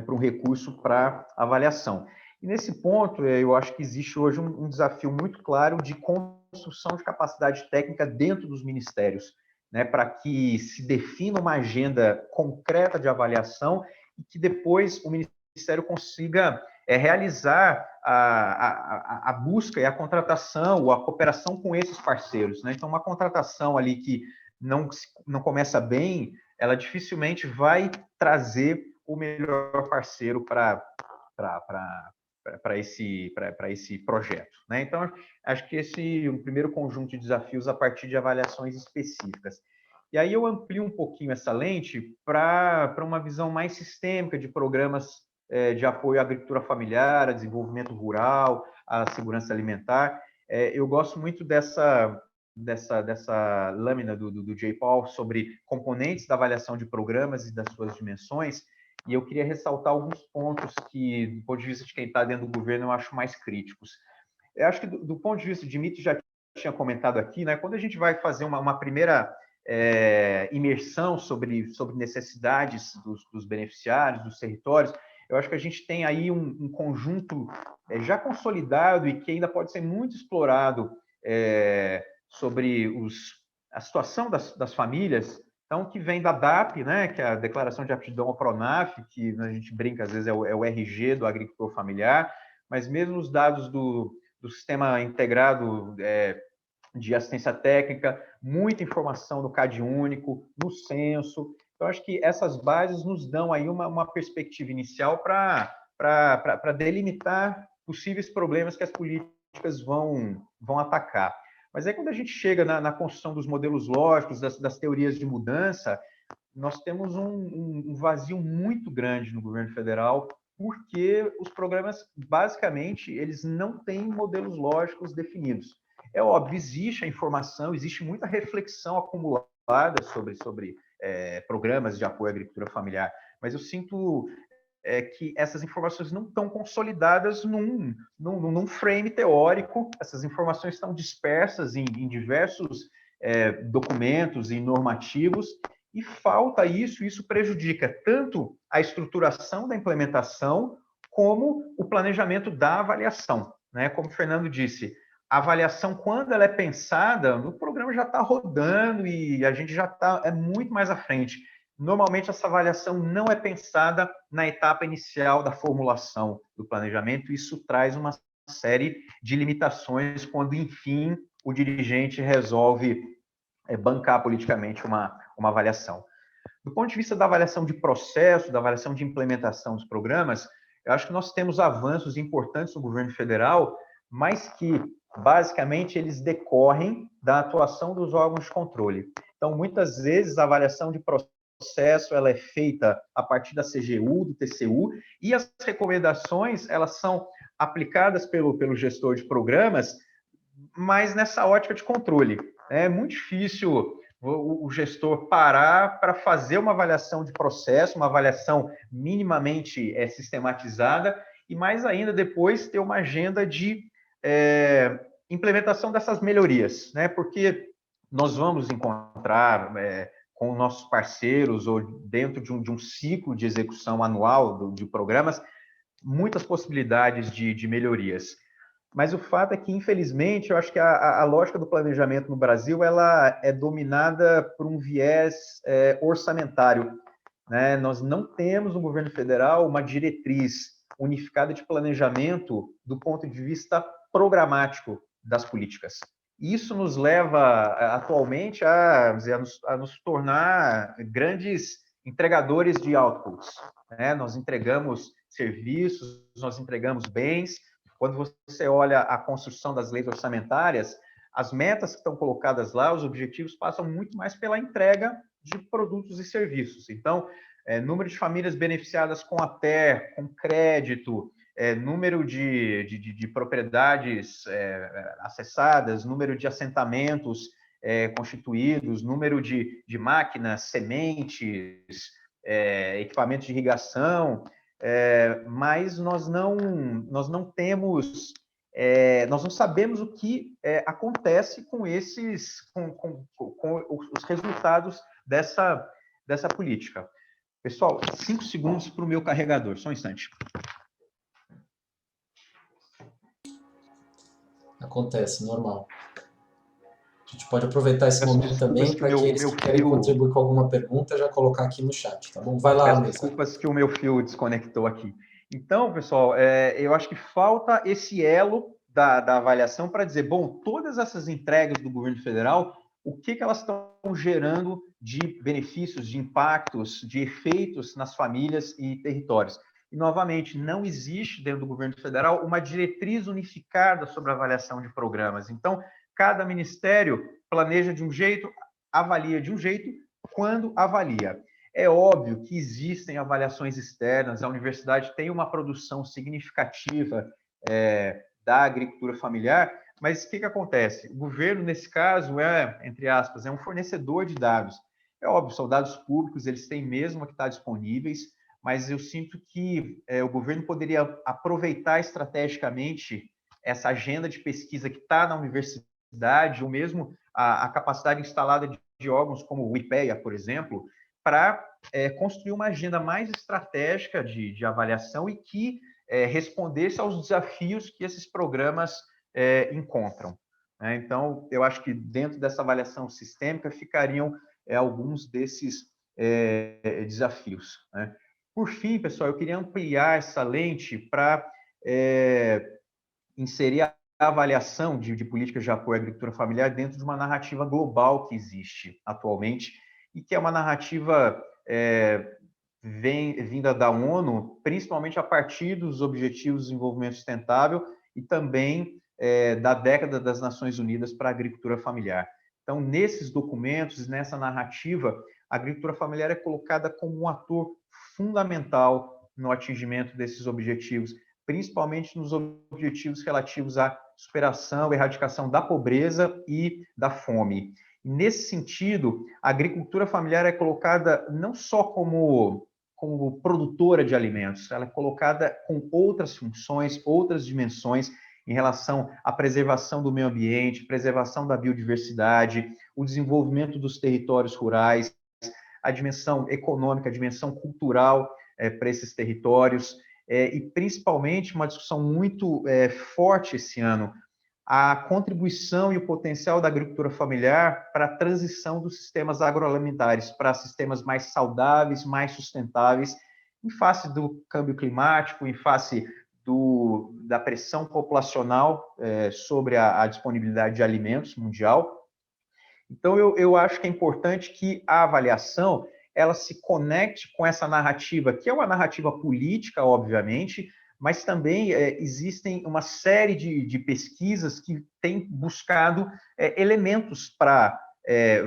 um recurso para avaliação. E nesse ponto, eu acho que existe hoje um desafio muito claro de construção de capacidade técnica dentro dos ministérios, né, para que se defina uma agenda concreta de avaliação e que depois o Ministério consiga realizar a busca e a contratação ou a cooperação com esses parceiros, né? Então, uma contratação ali que não começa bem, ela dificilmente vai trazer o melhor parceiro para esse projeto, né? Então, acho que esse é um primeiro conjunto de desafios a partir de avaliações específicas. E aí eu amplio um pouquinho essa lente para uma visão mais sistêmica de programas de apoio à agricultura familiar, a desenvolvimento rural, à segurança alimentar. Eu gosto muito dessa lâmina do J. Paul sobre componentes da avaliação de programas e das suas dimensões, e eu queria ressaltar alguns pontos que, do ponto de vista de quem está dentro do governo, eu acho mais críticos. Eu acho que, do ponto de vista de Dmitry, já tinha comentado aqui, né, quando a gente vai fazer uma primeira imersão sobre necessidades dos beneficiários, dos territórios, eu acho que a gente tem aí um conjunto já consolidado e que ainda pode ser muito explorado sobre a situação das famílias, então, que vem da DAP, né, que é a Declaração de Aptidão ao PRONAF, que a gente brinca, às vezes, é o RG do agricultor familiar, mas mesmo os dados do Sistema Integrado de Assistência Técnica, muita informação no CAD único, no censo. Então, acho que essas bases nos dão aí uma perspectiva inicial para delimitar possíveis problemas que as políticas vão atacar. Mas aí, quando a gente chega na construção dos modelos lógicos, das teorias de mudança, nós temos um vazio muito grande no governo federal, porque os programas, basicamente, eles não têm modelos lógicos definidos. É óbvio, existe a informação, existe muita reflexão acumulada sobre programas de apoio à agricultura familiar, mas eu sinto que essas informações não estão consolidadas num frame teórico, essas informações estão dispersas em diversos documentos e normativos, e falta isso prejudica tanto a estruturação da implementação como o planejamento da avaliação, né? Como o Fernando disse, a avaliação, quando ela é pensada, o programa já está rodando e a gente já está muito mais à frente. Normalmente, essa avaliação não é pensada na etapa inicial da formulação do planejamento. Isso traz uma série de limitações quando, enfim, o dirigente resolve bancar politicamente uma avaliação. Do ponto de vista da avaliação de processo, da avaliação de implementação dos programas, eu acho que nós temos avanços importantes no governo federal, mas que, basicamente, eles decorrem da atuação dos órgãos de controle. Então, muitas vezes, a avaliação de processo ela é feita a partir da CGU, do TCU, e as recomendações elas são aplicadas pelo gestor de programas, mas nessa ótica de controle. É muito difícil o gestor parar para fazer uma avaliação de processo, uma avaliação minimamente sistematizada, e mais ainda depois ter uma agenda de implementação dessas melhorias, né? Porque nós vamos encontrar com nossos parceiros ou dentro de um ciclo de execução anual de programas, muitas possibilidades de melhorias. Mas o fato é que, infelizmente, eu acho que a lógica do planejamento no Brasil ela é dominada por um viés orçamentário, né? Nós não temos no governo federal uma diretriz unificada de planejamento do ponto de vista programático das políticas. Isso nos leva, atualmente, a nos tornar grandes entregadores de outputs, né? Nós entregamos serviços, nós entregamos bens. Quando você olha a construção das leis orçamentárias, as metas que estão colocadas lá, os objetivos passam muito mais pela entrega de produtos e serviços. Então, número de famílias beneficiadas com a TER, com crédito, número de propriedades acessadas, número de assentamentos constituídos, número de máquinas, sementes, equipamentos de irrigação, mas nós não temos, nós não sabemos o que acontece com os resultados dessa política. Pessoal, 5 segundos para o meu carregador, só um instante. Acontece, normal. A gente pode aproveitar esse momento também para aqueles que querem contribuir com alguma pergunta já colocar aqui no chat, tá bom? Vai lá, Luiz. Desculpas que o meu fio desconectou aqui. Então, pessoal, eu acho que falta esse elo da avaliação para dizer, bom, todas essas entregas do governo federal, o que elas estão gerando de benefícios, de impactos, de efeitos nas famílias e territórios. E, novamente, não existe dentro do governo federal uma diretriz unificada sobre a avaliação de programas. Então, cada ministério planeja de um jeito, avalia de um jeito, quando avalia. É óbvio que existem avaliações externas, a universidade tem uma produção significativa da agricultura familiar, mas o que acontece? O governo, nesse caso, entre aspas, é um fornecedor de dados. É óbvio, são dados públicos, eles têm mesmo que estar disponíveis, mas eu sinto que o governo poderia aproveitar estrategicamente essa agenda de pesquisa que está na universidade, ou mesmo a capacidade instalada de órgãos como o IPEA, por exemplo, para construir uma agenda mais estratégica de avaliação e que respondesse aos desafios que esses programas encontram. Então, eu acho que dentro dessa avaliação sistêmica ficariam alguns desses desafios. Por fim, pessoal, eu queria ampliar essa lente para inserir a avaliação de políticas de apoio à agricultura familiar dentro de uma narrativa global que existe atualmente e que é uma narrativa vinda da ONU, principalmente a partir dos Objetivos de Desenvolvimento Sustentável e também da década das Nações Unidas para a Agricultura Familiar. Então, nesses documentos, nessa narrativa, a agricultura familiar é colocada como um ator fundamental no atingimento desses objetivos, principalmente nos objetivos relativos à superação, erradicação da pobreza e da fome. E, nesse sentido, a agricultura familiar é colocada não só como produtora de alimentos, ela é colocada com outras funções, outras dimensões em relação à preservação do meio ambiente, preservação da biodiversidade, o desenvolvimento dos territórios rurais, a dimensão econômica, a dimensão cultural para esses territórios, e principalmente uma discussão muito forte esse ano, a contribuição e o potencial da agricultura familiar para a transição dos sistemas agroalimentares para sistemas mais saudáveis, mais sustentáveis, em face do câmbio climático, em face da pressão populacional sobre a disponibilidade de alimentos mundial. Então, eu acho que é importante que a avaliação ela se conecte com essa narrativa, que é uma narrativa política, obviamente, mas também existem uma série de pesquisas que têm buscado elementos para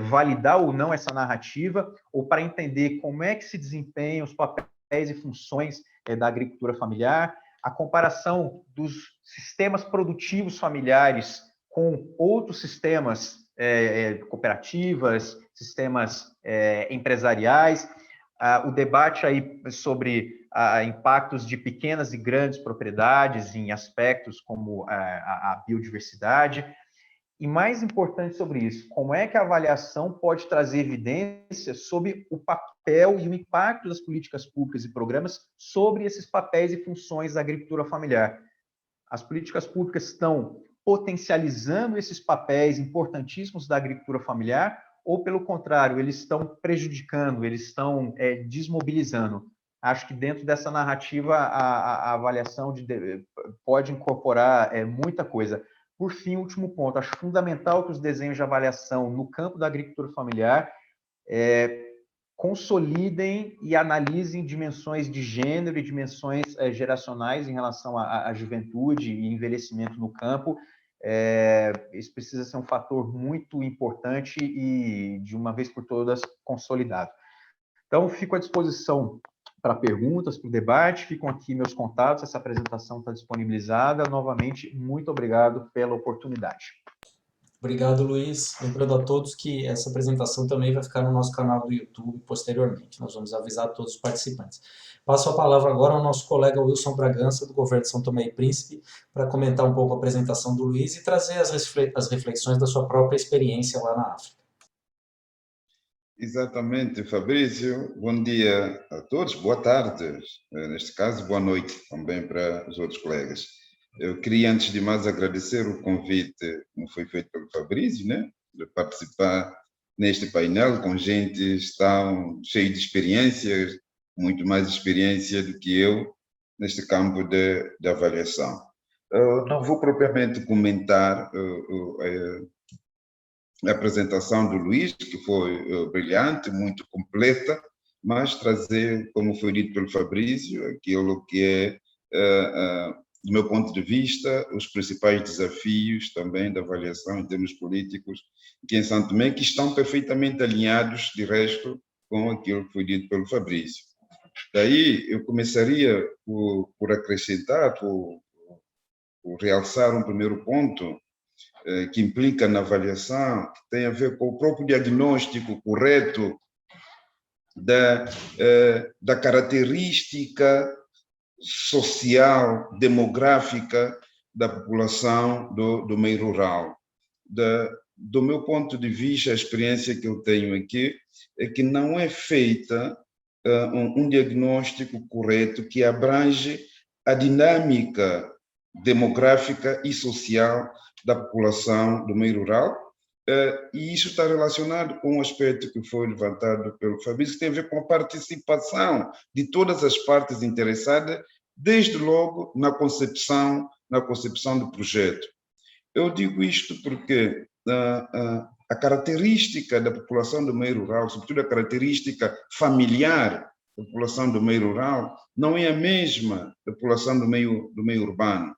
validar ou não essa narrativa, ou para entender como é que se desempenham os papéis e funções da agricultura familiar, a comparação dos sistemas produtivos familiares com outros sistemas cooperativas, sistemas empresariais, o debate aí sobre impactos de pequenas e grandes propriedades em aspectos como a biodiversidade. E mais importante sobre isso, como é que a avaliação pode trazer evidências sobre o papel e o impacto das políticas públicas e programas sobre esses papéis e funções da agricultura familiar. As políticas públicas estão potencializando esses papéis importantíssimos da agricultura familiar ou, pelo contrário, eles estão prejudicando, eles estão desmobilizando. Acho que dentro dessa narrativa a avaliação pode incorporar muita coisa. Por fim, último ponto, acho fundamental que os desenhos de avaliação no campo da agricultura familiar consolidem e analisem dimensões de gênero e dimensões geracionais em relação à juventude e envelhecimento no campo. Isso precisa ser um fator muito importante e, de uma vez por todas, consolidado. Então, fico à disposição para perguntas, para o debate. Ficam aqui meus contatos, essa apresentação está disponibilizada. Novamente, muito obrigado pela oportunidade. Obrigado, Luiz. Lembrando a todos que essa apresentação também vai ficar no nosso canal do YouTube posteriormente. Nós vamos avisar todos os participantes. Passo a palavra agora ao nosso colega Wilson Bragança, do governo de São Tomé e Príncipe, para comentar um pouco a apresentação do Luiz e trazer as reflexões da sua própria experiência lá na África. Exatamente, Fabrício. Bom dia a todos, boa tarde, neste caso, boa noite também para os outros colegas. Eu queria, antes de mais, agradecer o convite, como foi feito pelo Fabrício, né, de participar neste painel com gente tão cheia de experiências, muito mais experiência do que eu neste campo de avaliação. Eu não vou propriamente comentar a apresentação do Luiz, que foi brilhante, muito completa, mas trazer, como foi dito pelo Fabrício, aquilo que é, do meu ponto de vista, os principais desafios também da avaliação em termos políticos aqui em São Tomé, que estão perfeitamente alinhados, de resto, com aquilo que foi dito pelo Fabrício. Daí, eu começaria por acrescentar, por realçar um primeiro ponto, que implica na avaliação, que tem a ver com o próprio diagnóstico correto da característica social, demográfica da população do meio rural. Do meu ponto de vista, a experiência que eu tenho aqui é que não é feita um diagnóstico correto que abrange a dinâmica demográfica e social da população do meio rural, e isso está relacionado com um aspecto que foi levantado pelo Fabrício, que tem a ver com a participação de todas as partes interessadas, desde logo na concepção do projeto. Eu digo isto porque a característica da população do meio rural, sobretudo a característica familiar da população do meio rural, não é a mesma da população do meio urbano.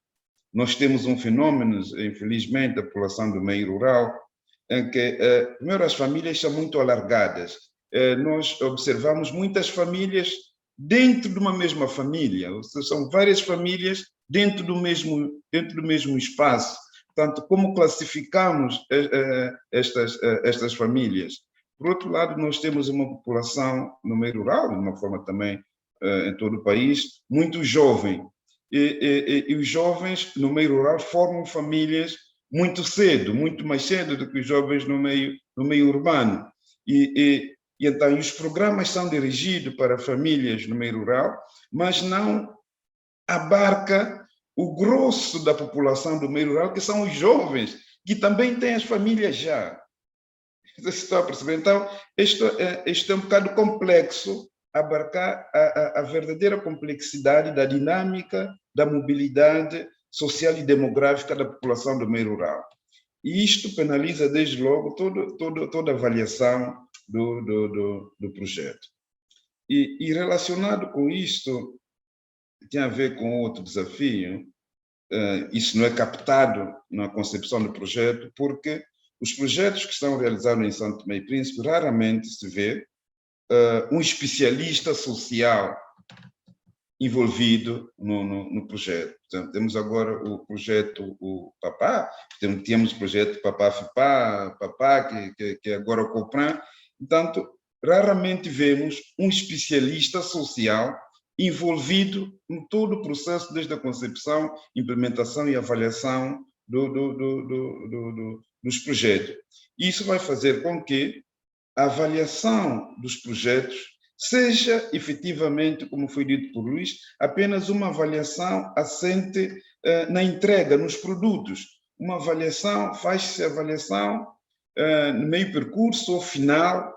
Nós temos um fenômeno, infelizmente, da população do meio rural, em que, primeiro, as famílias são muito alargadas. Nós observamos muitas famílias dentro de uma mesma família, ou seja, são várias famílias dentro do mesmo espaço. Portanto, como classificamos estas famílias? Por outro lado, nós temos uma população no meio rural, de uma forma também em todo o país, muito jovem. E os jovens no meio rural formam famílias muito cedo, muito mais cedo do que os jovens no meio urbano. E então os programas são dirigidos para famílias no meio rural, mas não abarca o grosso da população do meio rural, que são os jovens, que também têm as famílias já. Você está a perceber? Então, isto é um bocado complexo, abarcar a verdadeira complexidade da dinâmica, da mobilidade social e demográfica da população do meio rural. E isto penaliza, desde logo, toda a avaliação do projeto. E relacionado com isto, tem a ver com outro desafio, isso não é captado na concepção do projeto, porque os projetos que são realizados em São Tomé e Príncipe, raramente se vê um especialista social envolvido no projeto. Portanto, temos agora o projeto o Papá, temos o projeto Papá, que é agora o Copran. Portanto, raramente vemos um especialista social envolvido em todo o processo, desde a concepção, implementação e avaliação dos projetos. Isso vai fazer com que a avaliação dos projetos seja efetivamente, como foi dito por Luiz, apenas uma avaliação assente na entrega, nos produtos. Uma avaliação, faz-se avaliação no meio percurso ou final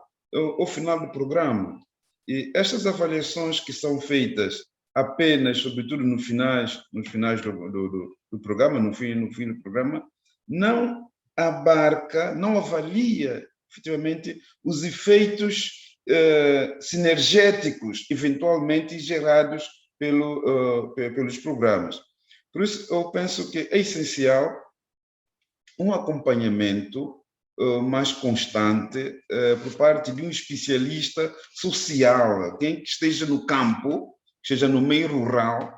do programa. E estas avaliações que são feitas apenas, sobretudo nos finais do programa, no fim do programa, não abarca, não avalia efetivamente os efeitos sinergéticos eventualmente gerados pelos programas. Por isso, eu penso que é essencial um acompanhamento mais constante por parte de um especialista social, alguém que esteja no campo, que esteja no meio rural,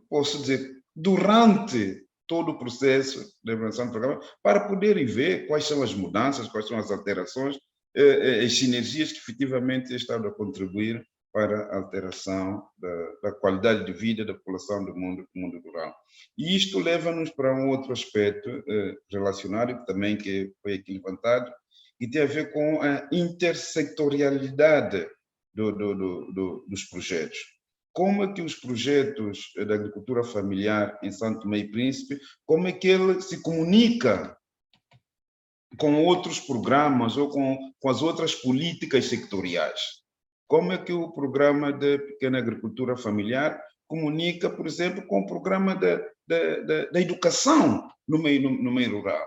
posso dizer, durante todo o processo de implementação do programa, para poderem ver quais são as mudanças, quais são as alterações, as sinergias que efetivamente estão a contribuir para a alteração da qualidade de vida da população do mundo rural. E isto leva-nos para um outro aspecto relacionado, também que foi aqui levantado, e tem a ver com a intersectorialidade dos projetos. Como é que os projetos da agricultura familiar em São Tomé e Príncipe, como é que ele se comunica com outros programas ou com as outras políticas sectoriais? Como é que o programa de pequena agricultura familiar comunica, por exemplo, com o programa da educação no meio rural?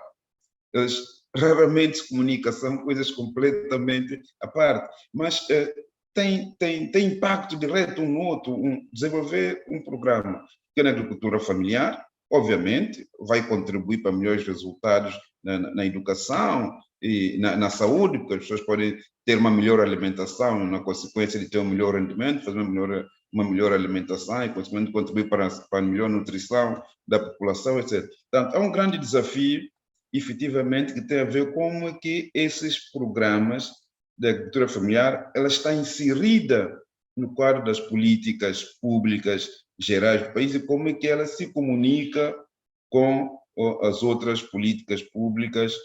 Eles raramente se comunicam, são coisas completamente à parte, mas tem impacto direto um no outro. Desenvolver um programa de pequena agricultura familiar, obviamente, vai contribuir para melhores resultados na educação e na saúde, porque as pessoas podem ter uma melhor alimentação, na consequência de ter um melhor rendimento, fazer uma melhor alimentação e, consequentemente, contribuir para a melhor nutrição da população, etc. Portanto, é um grande desafio, efetivamente, que tem a ver com como é que esses programas da agricultura familiar ela está inserida no quadro das políticas públicas gerais do país e como é que ela se comunica com as outras políticas públicas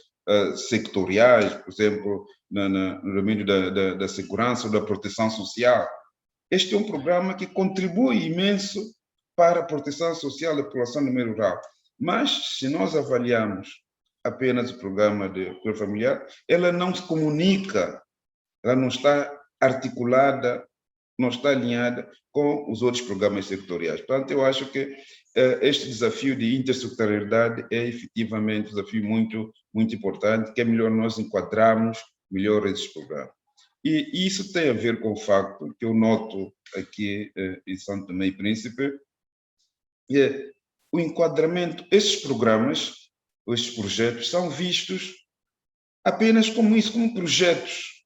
sectoriais, por exemplo, no domínio da segurança ou da proteção social. Este é um programa que contribui imenso para a proteção social da população do meio rural. Mas, se nós avaliarmos apenas o programa de agricultura familiar, ela não se comunica, ela não está articulada, não está alinhada com os outros programas sectoriais. Portanto, eu acho que este desafio de intersectorialidade é efetivamente um desafio muito, muito importante, que é melhor nós enquadrarmos melhor esses programas. E isso tem a ver com o facto que eu noto aqui em São Tomé e Príncipe, o enquadramento, esses programas, esses projetos, são vistos apenas como isso, como projetos.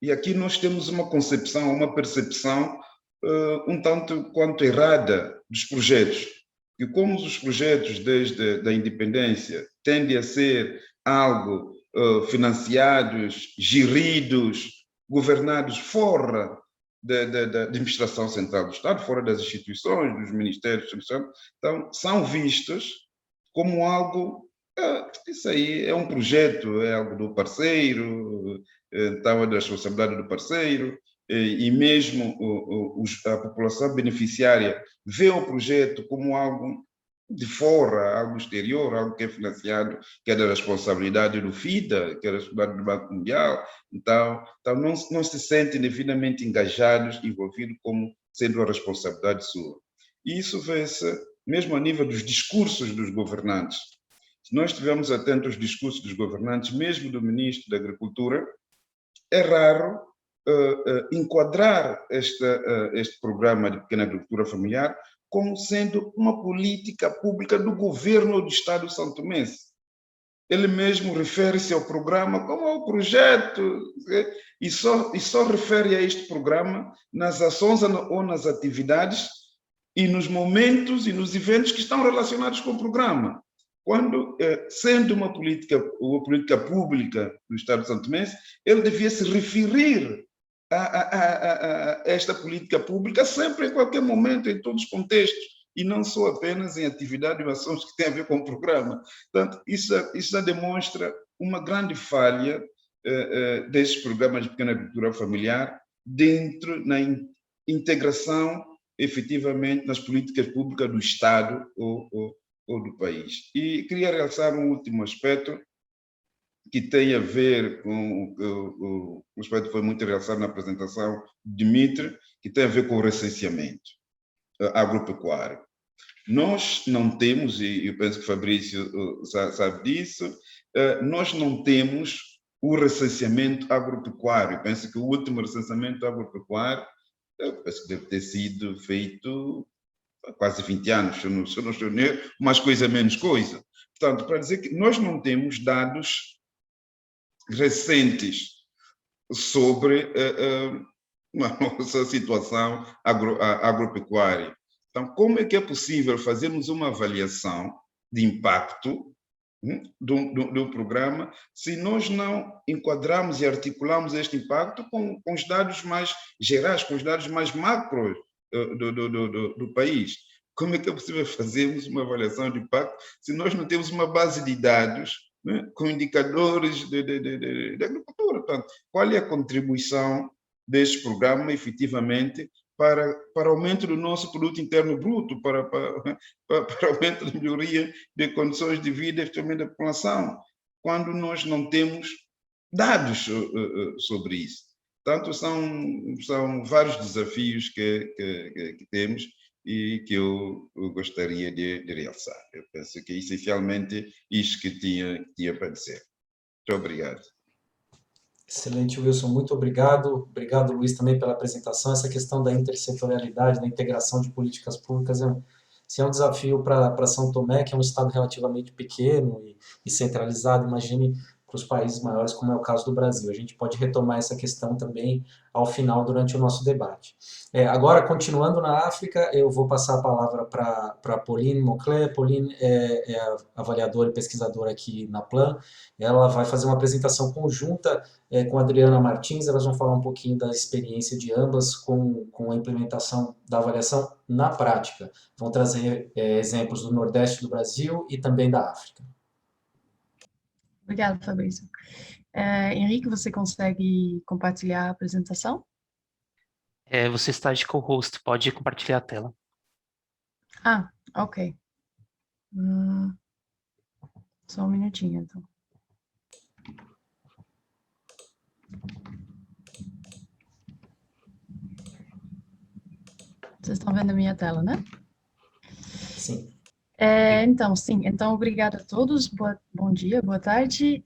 E aqui nós temos uma concepção, uma percepção um tanto quanto errada dos projetos. E como os projetos desde a independência tendem a ser algo financiados, geridos, governados fora da administração central do Estado, fora das instituições, dos ministérios, então são vistos como algo, isso aí é um projeto, é algo do parceiro, então é da responsabilidade do parceiro, e mesmo a população beneficiária vê o projeto como algo de fora, algo exterior, algo que é financiado, que é da responsabilidade do FIDA, que é da responsabilidade do Banco Mundial, então não se sentem devidamente engajados, envolvidos como sendo a responsabilidade sua. E isso vê-se mesmo a nível dos discursos dos governantes. Se nós estivermos atentos aos discursos dos governantes, mesmo do Ministro da Agricultura, é raro enquadrar este programa de pequena agricultura familiar como sendo uma política pública do governo do Estado santomense. Ele mesmo refere-se ao programa como ao projeto, e só refere a este programa nas ações ou nas atividades e nos momentos e nos eventos que estão relacionados com o programa. Quando, sendo uma política pública do Estado santomense, ele devia se referir a esta política pública sempre, em qualquer momento, em todos os contextos, e não só apenas em atividades e ações que têm a ver com o programa. Portanto, isso já demonstra uma grande falha destes programas de pequena agricultura familiar na integração, efetivamente, nas políticas públicas do Estado ou do país. E queria realçar um último aspecto que tem a ver com o aspecto que foi muito realçado na apresentação de Dimitri, que tem a ver com o recenseamento agropecuário. Nós não temos, e eu penso que o Fabrício sabe disso, nós não temos o recenseamento agropecuário. Eu penso que o último recenseamento agropecuário, eu penso que deve ter sido feito há quase 20 anos, se eu não estou nem mais coisa, menos coisa. Portanto, para dizer que nós não temos dados recentes sobre a nossa situação agropecuária. Então, como é que é possível fazermos uma avaliação de impacto do programa se nós não enquadramos e articulamos este impacto com os dados mais gerais, com os dados mais macros do país? Como é que é possível fazermos uma avaliação de impacto se nós não temos uma base de dados, né, com indicadores de agricultura? Portanto, qual é a contribuição deste programa, efetivamente, para o aumento do nosso produto interno bruto, para o aumento da melhoria de condições de vida, efetivamente, da população, quando nós não temos dados sobre isso? Portanto, são vários desafios que temos e que eu gostaria de realçar. Eu penso que é essencialmente isto que tinha para dizer. Muito obrigado. Excelente, Wilson, muito obrigado. Obrigado, Luiz, também pela apresentação. Essa questão da intersetorialidade, da integração de políticas públicas é um desafio para São Tomé, que é um estado relativamente pequeno e centralizado. Imagine para os países maiores, como é o caso do Brasil. A gente pode retomar essa questão também ao final, durante o nosso debate. Agora, continuando na África, eu vou passar a palavra para Pauline Moclet. Pauline é avaliadora e pesquisadora aqui na Plan. Ela vai fazer uma apresentação conjunta com a Adriana Martins. Elas vão falar um pouquinho da experiência de ambas com a implementação da avaliação na prática. Vão trazer exemplos do Nordeste do Brasil e também da África. Obrigada, Fabrício. Henrique, você consegue compartilhar a apresentação? Você está de co-host, pode compartilhar a tela. Ah, ok. Só um minutinho, então. Vocês estão vendo a minha tela, né? Sim. Então, obrigada a todos, bom dia, boa tarde.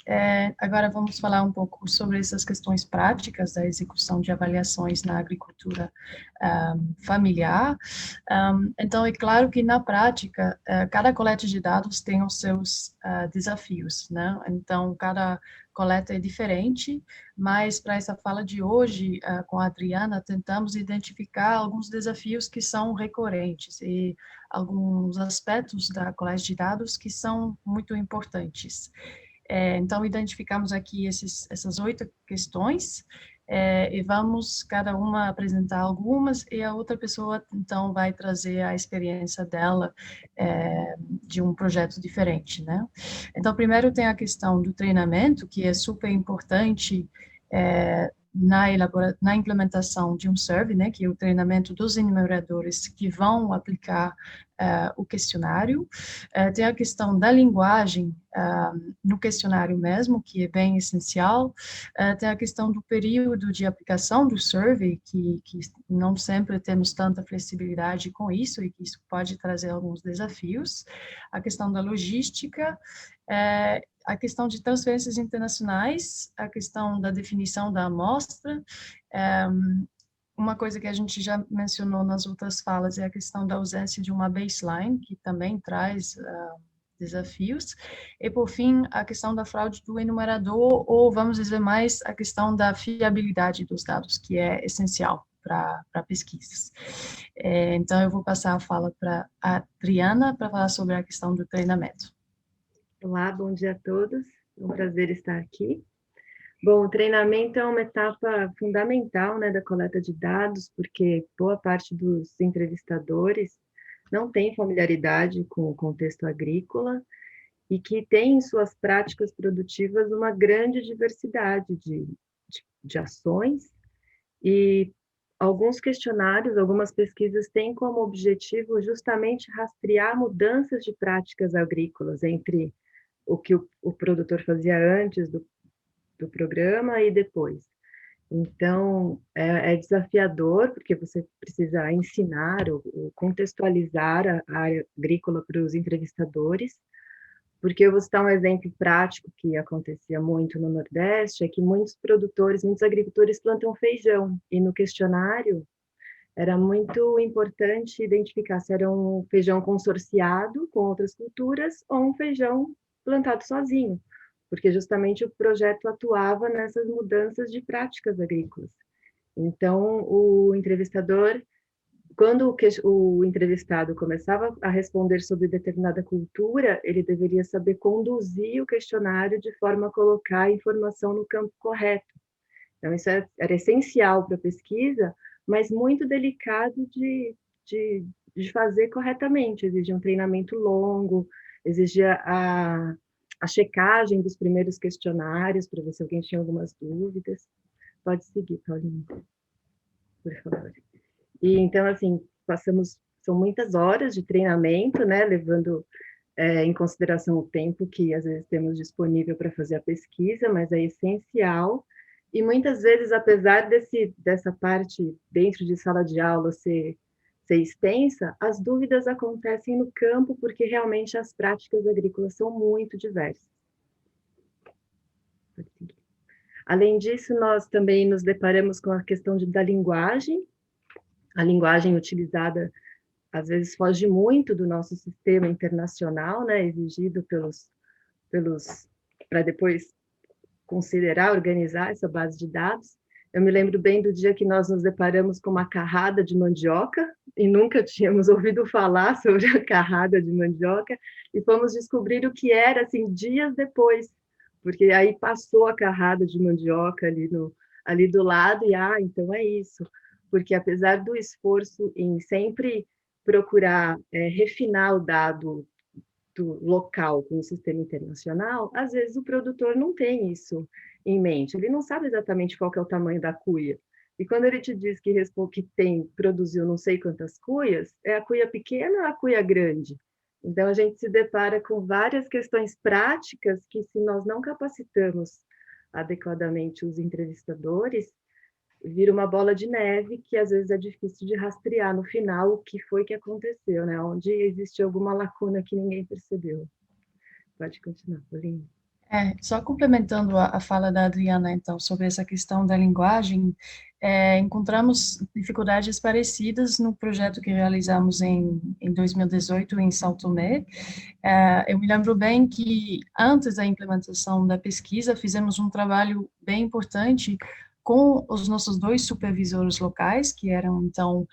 Agora vamos falar um pouco sobre essas questões práticas da execução de avaliações na agricultura familiar. Então, é claro que na prática, cada coleta de dados tem os seus desafios, né? Então, cada coleta é diferente, mas para essa fala de hoje, com a Adriana, tentamos identificar alguns desafios que são recorrentes e alguns aspectos da coleta de dados que são muito importantes. Então, identificamos aqui essas 8 questões, e vamos cada uma apresentar algumas, e a outra pessoa, então, vai trazer a experiência dela de um projeto diferente, né? Então, primeiro tem a questão do treinamento, que é super importante na implementação de um survey, né, que é o treinamento dos enumeradores que vão aplicar o questionário. Tem a questão da linguagem no questionário mesmo, que é bem essencial. Tem a questão do período de aplicação do survey, que não sempre temos tanta flexibilidade com isso, e que isso pode trazer alguns desafios. A questão da logística, a questão de transferências internacionais, a questão da definição da amostra. Uma coisa que a gente já mencionou nas outras falas é a questão da ausência de uma baseline, que também traz desafios. E, por fim, a questão da fraude do enumerador, ou, vamos dizer mais, a questão da fiabilidade dos dados, que é essencial para pesquisas. Então, eu vou passar a fala para a Adriana para falar sobre a questão do treinamento. Olá, bom dia a todos. É um prazer estar aqui. Bom, o treinamento é uma etapa fundamental, né, da coleta de dados, porque boa parte dos entrevistadores não tem familiaridade com o contexto agrícola e que tem em suas práticas produtivas uma grande diversidade de ações, e alguns questionários, algumas pesquisas têm como objetivo justamente rastrear mudanças de práticas agrícolas entre o que o produtor fazia antes do programa e depois. Então, é desafiador, porque você precisa ensinar ou contextualizar a área agrícola para os entrevistadores, porque eu vou citar um exemplo prático que acontecia muito no Nordeste, é que muitos agricultores plantam feijão, e no questionário era muito importante identificar se era um feijão consorciado com outras culturas ou um feijão plantado sozinho, porque justamente o projeto atuava nessas mudanças de práticas agrícolas. Então, o entrevistador, quando o entrevistado começava a responder sobre determinada cultura, ele deveria saber conduzir o questionário de forma a colocar a informação no campo correto. Então, isso era essencial para a pesquisa, mas muito delicado de fazer corretamente. Exigia um treinamento longo, exigia a checagem dos primeiros questionários, para ver se alguém tinha algumas dúvidas. Pode seguir, Paulinho, por favor. E, então, assim, são muitas horas de treinamento, né, levando em consideração o tempo que, às vezes, temos disponível para fazer a pesquisa, mas é essencial. E, muitas vezes, apesar dessa parte dentro de sala de aula ser extensa, as dúvidas acontecem no campo, porque, realmente, as práticas agrícolas são muito diversas. Pode seguir. Além disso, nós também nos deparamos com a questão da linguagem. A linguagem utilizada, às vezes, foge muito do nosso sistema internacional, né, exigido para depois considerar, organizar essa base de dados. Eu me lembro bem do dia que nós nos deparamos com uma carrada de mandioca, e nunca tínhamos ouvido falar sobre a carrada de mandioca, e fomos descobrir o que era, assim, dias depois, porque aí passou a carrada de mandioca ali do lado, e, então é isso. Porque, apesar do esforço em sempre procurar refinar o dado do local com o sistema internacional, às vezes o produtor não tem isso em mente, ele não sabe exatamente qual que é o tamanho da cuia. E quando ele te diz que produziu não sei quantas cuias, é a cuia pequena ou a cuia grande? Então, a gente se depara com várias questões práticas que, se nós não capacitamos adequadamente os entrevistadores, vira uma bola de neve que, às vezes, é difícil de rastrear no final o que foi que aconteceu, né? Onde existe alguma lacuna que ninguém percebeu. Pode continuar, Paulinho. Só complementando a fala da Adriana, então, sobre essa questão da linguagem, encontramos dificuldades parecidas no projeto que realizamos em 2018 em São Tomé. Eu me lembro bem que, antes da implementação da pesquisa, fizemos um trabalho bem importante com os nossos 2 supervisores locais, que eram, então,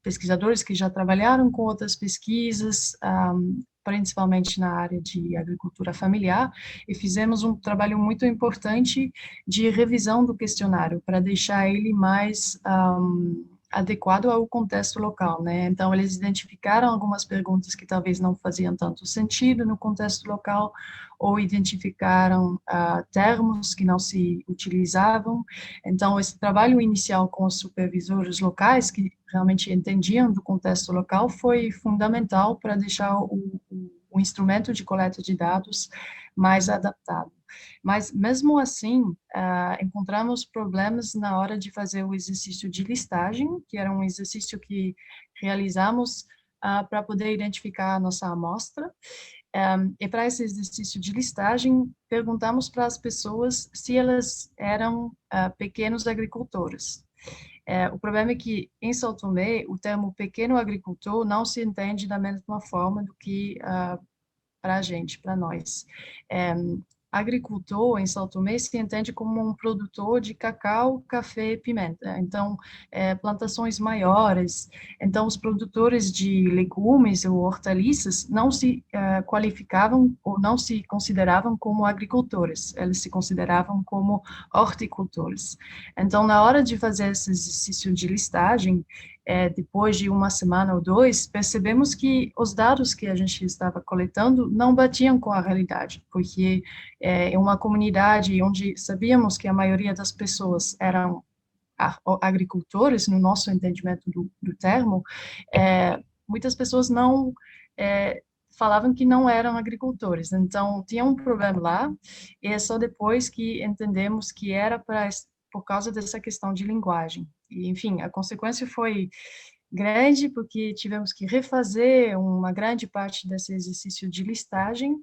pesquisadores que já trabalharam com outras pesquisas, principalmente na área de agricultura familiar, e fizemos um trabalho muito importante de revisão do questionário, para deixar ele mais adequado ao contexto local, né? Então, eles identificaram algumas perguntas que talvez não faziam tanto sentido no contexto local, ou identificaram termos que não se utilizavam. Então, esse trabalho inicial com os supervisores locais, que realmente entendiam do contexto local, foi fundamental para deixar o instrumento de coleta de dados mais adaptado. Mas, mesmo assim, encontramos problemas na hora de fazer o exercício de listagem, que era um exercício que realizamos para poder identificar a nossa amostra. E para esse exercício de listagem, perguntamos para as pessoas se elas eram pequenos agricultores. O problema é que, em São Tomé, o termo pequeno agricultor não se entende da mesma forma do que para a gente, para nós. Agricultor, em São Tomé, se entende como um produtor de cacau, café e pimenta. Então, plantações maiores. Então, os produtores de legumes ou hortaliças não se qualificavam ou não se consideravam como agricultores. Eles se consideravam como horticultores. Então, na hora de fazer esse exercício de listagem, depois de 1 semana ou 2, percebemos que os dados que a gente estava coletando não batiam com a realidade, porque em uma comunidade onde sabíamos que a maioria das pessoas eram agricultores, no nosso entendimento do termo, muitas pessoas não falavam que não eram agricultores. Então, tinha um problema lá, e é só depois que entendemos que era por causa dessa questão de linguagem. E, enfim, a consequência foi grande, porque tivemos que refazer uma grande parte desse exercício de listagem,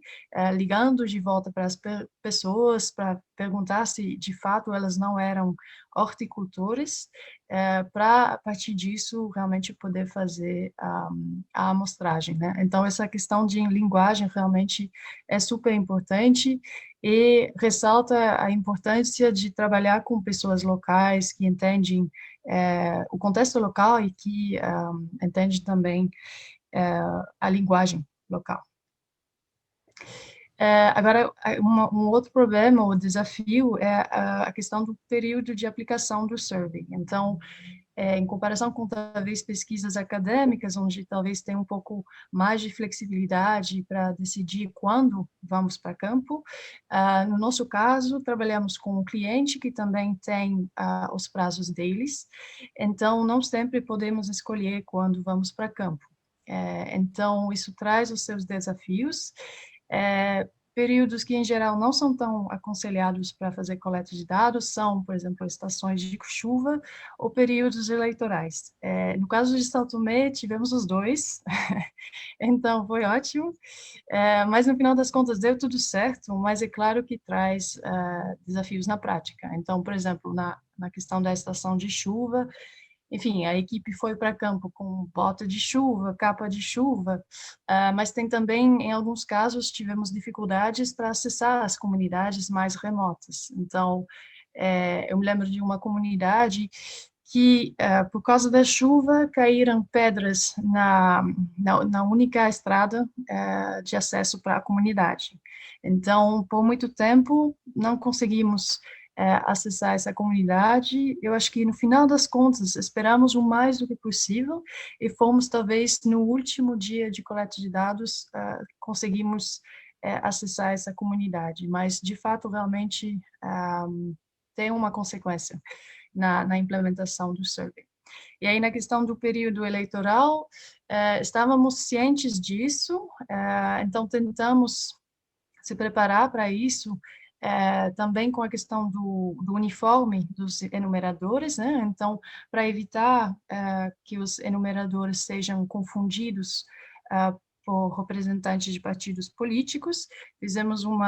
ligando de volta para as pessoas para perguntar se, de fato, elas não eram horticultores, para, a partir disso, realmente poder fazer a amostragem, né? Então, essa questão de linguagem realmente é super importante e ressalta a importância de trabalhar com pessoas locais que entendem o contexto local e que entende também a linguagem local. Agora, um outro problema, ou desafio, é a questão do período de aplicação do survey. Então, em comparação com, talvez, pesquisas acadêmicas, onde talvez tem um pouco mais de flexibilidade para decidir quando vamos para campo, no nosso caso, trabalhamos com um cliente que também tem os prazos deles, então não sempre podemos escolher quando vamos para campo. Então, isso traz os seus desafios, períodos que, em geral, não são tão aconselhados para fazer coleta de dados são, por exemplo, estações de chuva ou períodos eleitorais. No caso de São Tomé, tivemos os dois, então foi ótimo, mas no final das contas deu tudo certo, mas é claro que traz desafios na prática. Então, por exemplo, na questão da estação de chuva, enfim, a equipe foi para campo com bota de chuva, capa de chuva, mas tem também, em alguns casos, tivemos dificuldades para acessar as comunidades mais remotas. Então, eu me lembro de uma comunidade que, por causa da chuva, caíram pedras na única estrada de acesso para a comunidade. Então, por muito tempo, não conseguimos acessar essa comunidade. Eu acho que, no final das contas, esperamos o mais do que possível e fomos, talvez, no último dia de coleta de dados, conseguimos acessar essa comunidade, mas, de fato, realmente tem uma consequência na implementação do survey. E aí, na questão do período eleitoral, estávamos cientes disso, então tentamos se preparar para isso, também com a questão do uniforme dos enumeradores, né? Então, para evitar que os enumeradores sejam confundidos por representantes de partidos políticos, fizemos um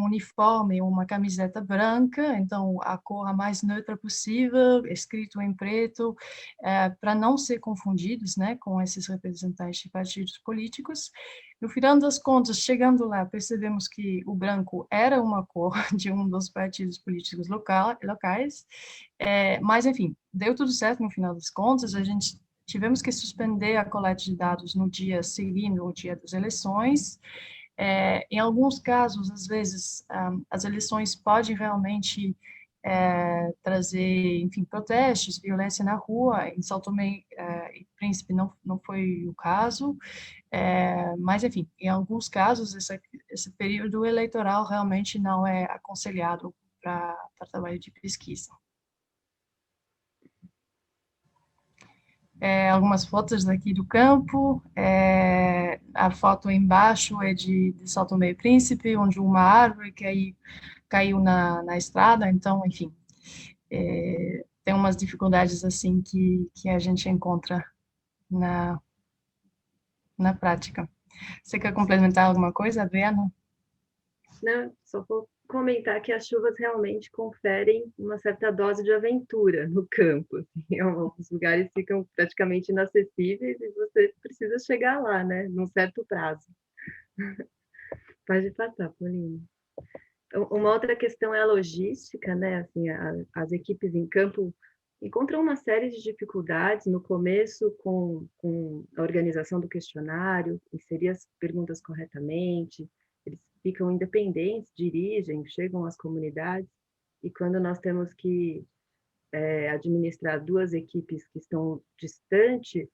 uniforme, uma camiseta branca, então a cor a mais neutra possível, escrito em preto, para não ser confundidos, né, com esses representantes de partidos políticos. No final das contas, chegando lá, percebemos que o branco era uma cor de um dos partidos políticos locais, mas, enfim, deu tudo certo no final das contas, a gente tivemos que suspender a coleta de dados no dia seguinte, o dia das eleições. Em alguns casos, às vezes, as eleições podem realmente trazer, enfim, protestos, violência na rua. Em São Tomé e Príncipe não foi o caso, mas, enfim, em alguns casos, esse período eleitoral realmente não é aconselhado para trabalho de pesquisa. Algumas fotos daqui do campo, a foto embaixo é de São Tomé e Príncipe, onde uma árvore caiu na estrada, então, enfim, tem umas dificuldades assim que a gente encontra na prática. Você quer complementar alguma coisa, Adriana? Não, só vou comentar que as chuvas realmente conferem uma certa dose de aventura no campo. Assim, os lugares ficam praticamente inacessíveis e você precisa chegar lá, né, num certo prazo. Pode passar, Paulinho. Uma outra questão é a logística, né? Assim, as equipes em campo encontram uma série de dificuldades no começo com a organização do questionário, inserir as perguntas corretamente, eles ficam independentes, dirigem, chegam às comunidades, e quando nós temos que administrar duas equipes que estão distantes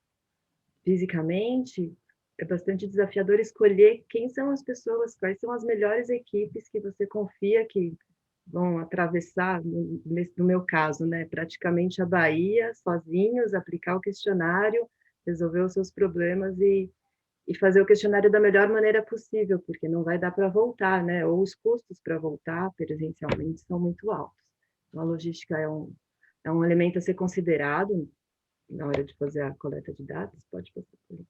fisicamente, é bastante desafiador escolher quem são as pessoas, quais são as melhores equipes que você confia que vão atravessar, no meu caso, né, praticamente a Bahia, sozinhos, aplicar o questionário, resolver os seus problemas e fazer o questionário da melhor maneira possível, porque não vai dar para voltar, né, ou os custos para voltar presencialmente são muito altos. Então, a logística é um elemento a ser considerado na hora de fazer a coleta de dados? Pode passar por aí.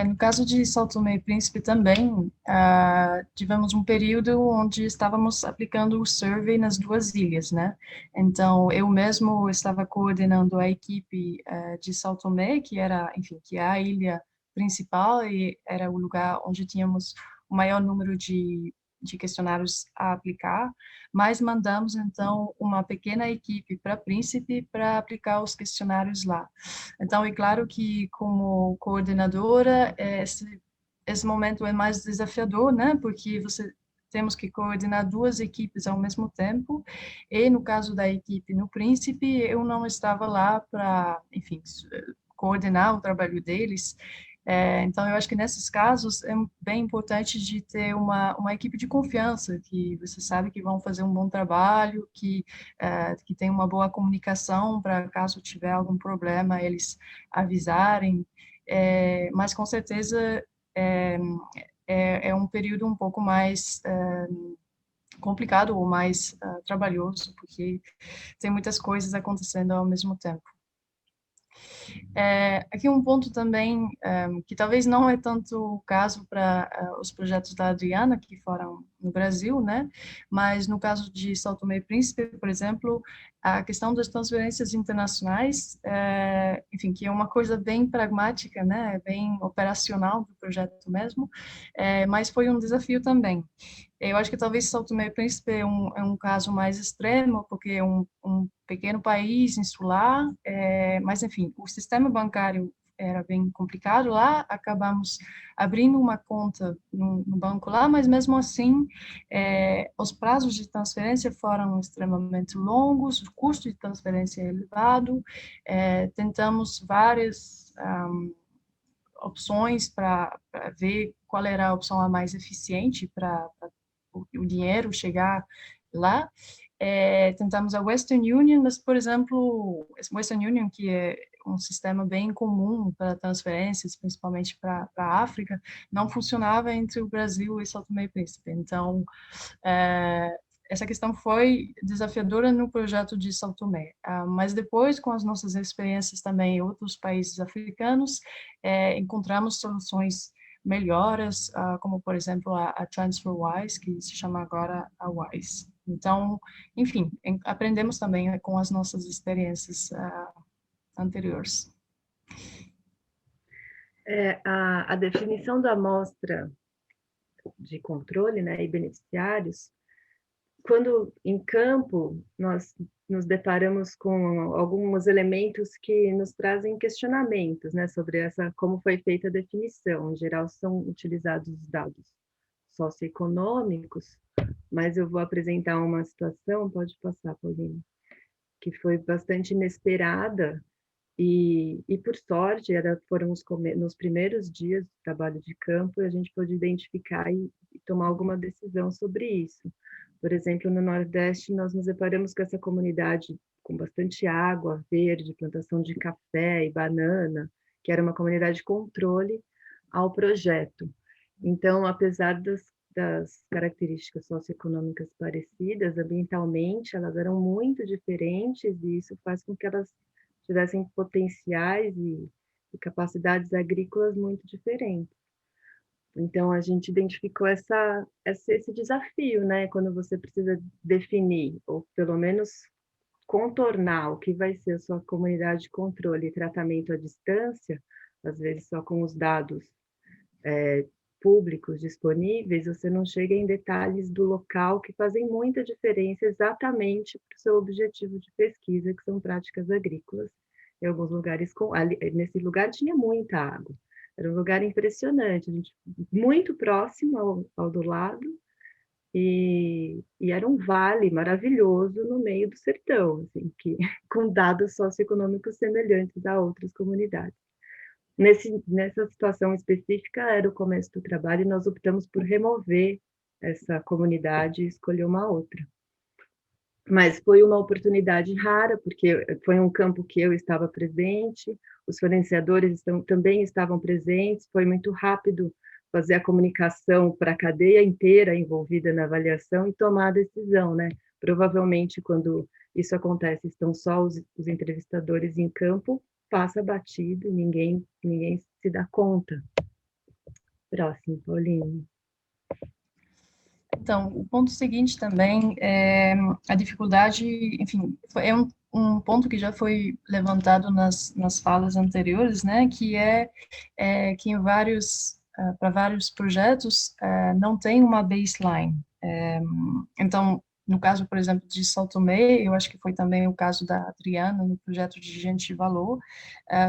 No caso de São Tomé e Príncipe também, tivemos um período onde estávamos aplicando o survey nas duas ilhas, né? Então, eu mesmo estava coordenando a equipe de São Tomé, que era, enfim, que é a ilha principal e era o lugar onde tínhamos o maior número de questionários a aplicar, mas mandamos, então, uma pequena equipe para Príncipe para aplicar os questionários lá. Então, é claro que, como coordenadora, esse momento é mais desafiador, né? Porque temos que coordenar duas equipes ao mesmo tempo, e no caso da equipe no Príncipe, eu não estava lá para, enfim, coordenar o trabalho deles. Então, eu acho que nesses casos é bem importante de ter uma equipe de confiança, que você sabe que vão fazer um bom trabalho, que tem uma boa comunicação para caso tiver algum problema, eles avisarem. Mas, com certeza, é um período um pouco mais complicado ou mais trabalhoso, porque tem muitas coisas acontecendo ao mesmo tempo. Aqui um ponto também, que talvez não é tanto o caso para os projetos da Adriana, que foram no Brasil, né? Mas no caso de São Tomé e Príncipe, por exemplo, a questão das transferências internacionais, enfim, que é uma coisa bem pragmática, né? Bem operacional do projeto mesmo, mas foi um desafio também. Eu acho que talvez São Tomé e Príncipe é um caso mais extremo, porque é um pequeno país insular, mas, enfim, o sistema bancário era bem complicado lá, acabamos abrindo uma conta no banco lá, mas mesmo assim, os prazos de transferência foram extremamente longos, o custo de transferência é elevado, tentamos várias opções para ver qual era a opção a mais eficiente para o dinheiro chegar lá. Tentamos a Western Union, mas, por exemplo, a Western Union, que é um sistema bem comum para transferências, principalmente para a África, não funcionava entre o Brasil e São Tomé e Príncipe. Então, essa questão foi desafiadora no projeto de São Tomé. Mas depois, com as nossas experiências também em outros países africanos, encontramos soluções melhoras, como, por exemplo, a TransferWise, que se chama agora a Wise. Então, enfim, aprendemos também com as nossas experiências anteriores. A definição da amostra de controle, né, e beneficiários, quando em campo, nós nos deparamos com alguns elementos que nos trazem questionamentos, né, sobre como foi feita a definição. Em geral, são utilizados os dados socioeconômicos, mas eu vou apresentar uma situação, pode passar, Paulinho, que foi bastante inesperada, e por sorte, foram nos primeiros dias do trabalho de campo, e a gente pôde identificar e tomar alguma decisão sobre isso. Por exemplo, no Nordeste, nós nos deparamos com essa comunidade com bastante água verde, plantação de café e banana, que era uma comunidade de controle ao projeto. Então, apesar das características socioeconômicas parecidas, ambientalmente, elas eram muito diferentes, e isso faz com que elas tivessem potenciais e capacidades agrícolas muito diferentes. Então, a gente identificou esse desafio, né? Quando você precisa definir, ou pelo menos contornar o que vai ser a sua comunidade de controle e tratamento à distância, às vezes só com os dados públicos disponíveis, você não chega em detalhes do local que fazem muita diferença exatamente para o seu objetivo de pesquisa, que são práticas agrícolas. Em alguns lugares, nesse lugar tinha muita água. Era um lugar impressionante, muito próximo ao do lado, e era um vale maravilhoso no meio do sertão, assim, com dados socioeconômicos semelhantes a outras comunidades. Nessa situação específica, era o começo do trabalho, e nós optamos por remover essa comunidade e escolher uma outra. Mas foi uma oportunidade rara, porque foi um campo que eu estava presente, os fornecedores também estavam presentes, foi muito rápido fazer a comunicação para a cadeia inteira envolvida na avaliação e tomar a decisão, né? Provavelmente, quando isso acontece, estão só os entrevistadores em campo, passa batido, ninguém se dá conta. Próximo, Paulinho. Então, o ponto seguinte também é a dificuldade, enfim, é um ponto que já foi levantado nas falas anteriores, né, que que em para vários projetos não tem uma baseline. Então, no caso, por exemplo, de São Tomé, eu acho que foi também o caso da Adriana, no projeto de Gente de Valor,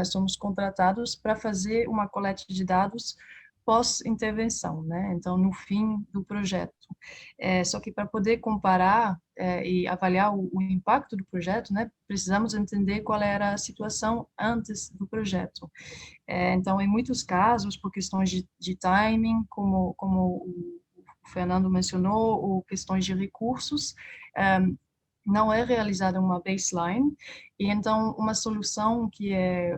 somos contratados para fazer uma coleta de dados pós-intervenção, né? Então, no fim do projeto. Só que para poder comparar e avaliar o impacto do projeto, né, precisamos entender qual era a situação antes do projeto. Então, em muitos casos, por questões de timing, como o Fernando mencionou, ou questões de recursos, não é realizada uma baseline, e então uma solução que é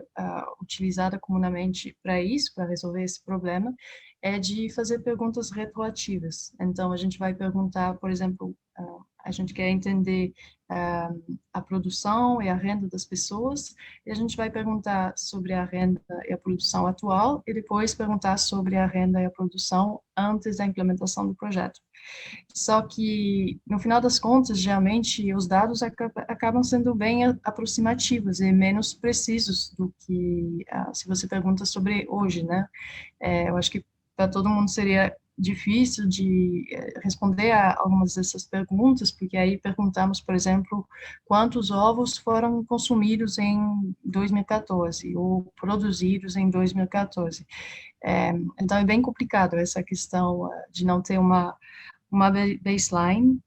utilizada comumente para isso, para resolver esse problema, é de fazer perguntas retroativas. Então, a gente vai perguntar, por exemplo, a gente quer entender a produção e a renda das pessoas, e a gente vai perguntar sobre a renda e a produção atual, e depois perguntar sobre a renda e a produção antes da implementação do projeto. Só que, no final das contas, geralmente, os dados acabam sendo bem aproximativos e menos precisos do que se você pergunta sobre hoje, né? Eu acho que para todo mundo seria difícil de responder a algumas dessas perguntas, porque aí perguntamos, por exemplo, quantos ovos foram consumidos em 2014 ou produzidos em 2014. Então, é bem complicado essa questão de não ter uma baseline,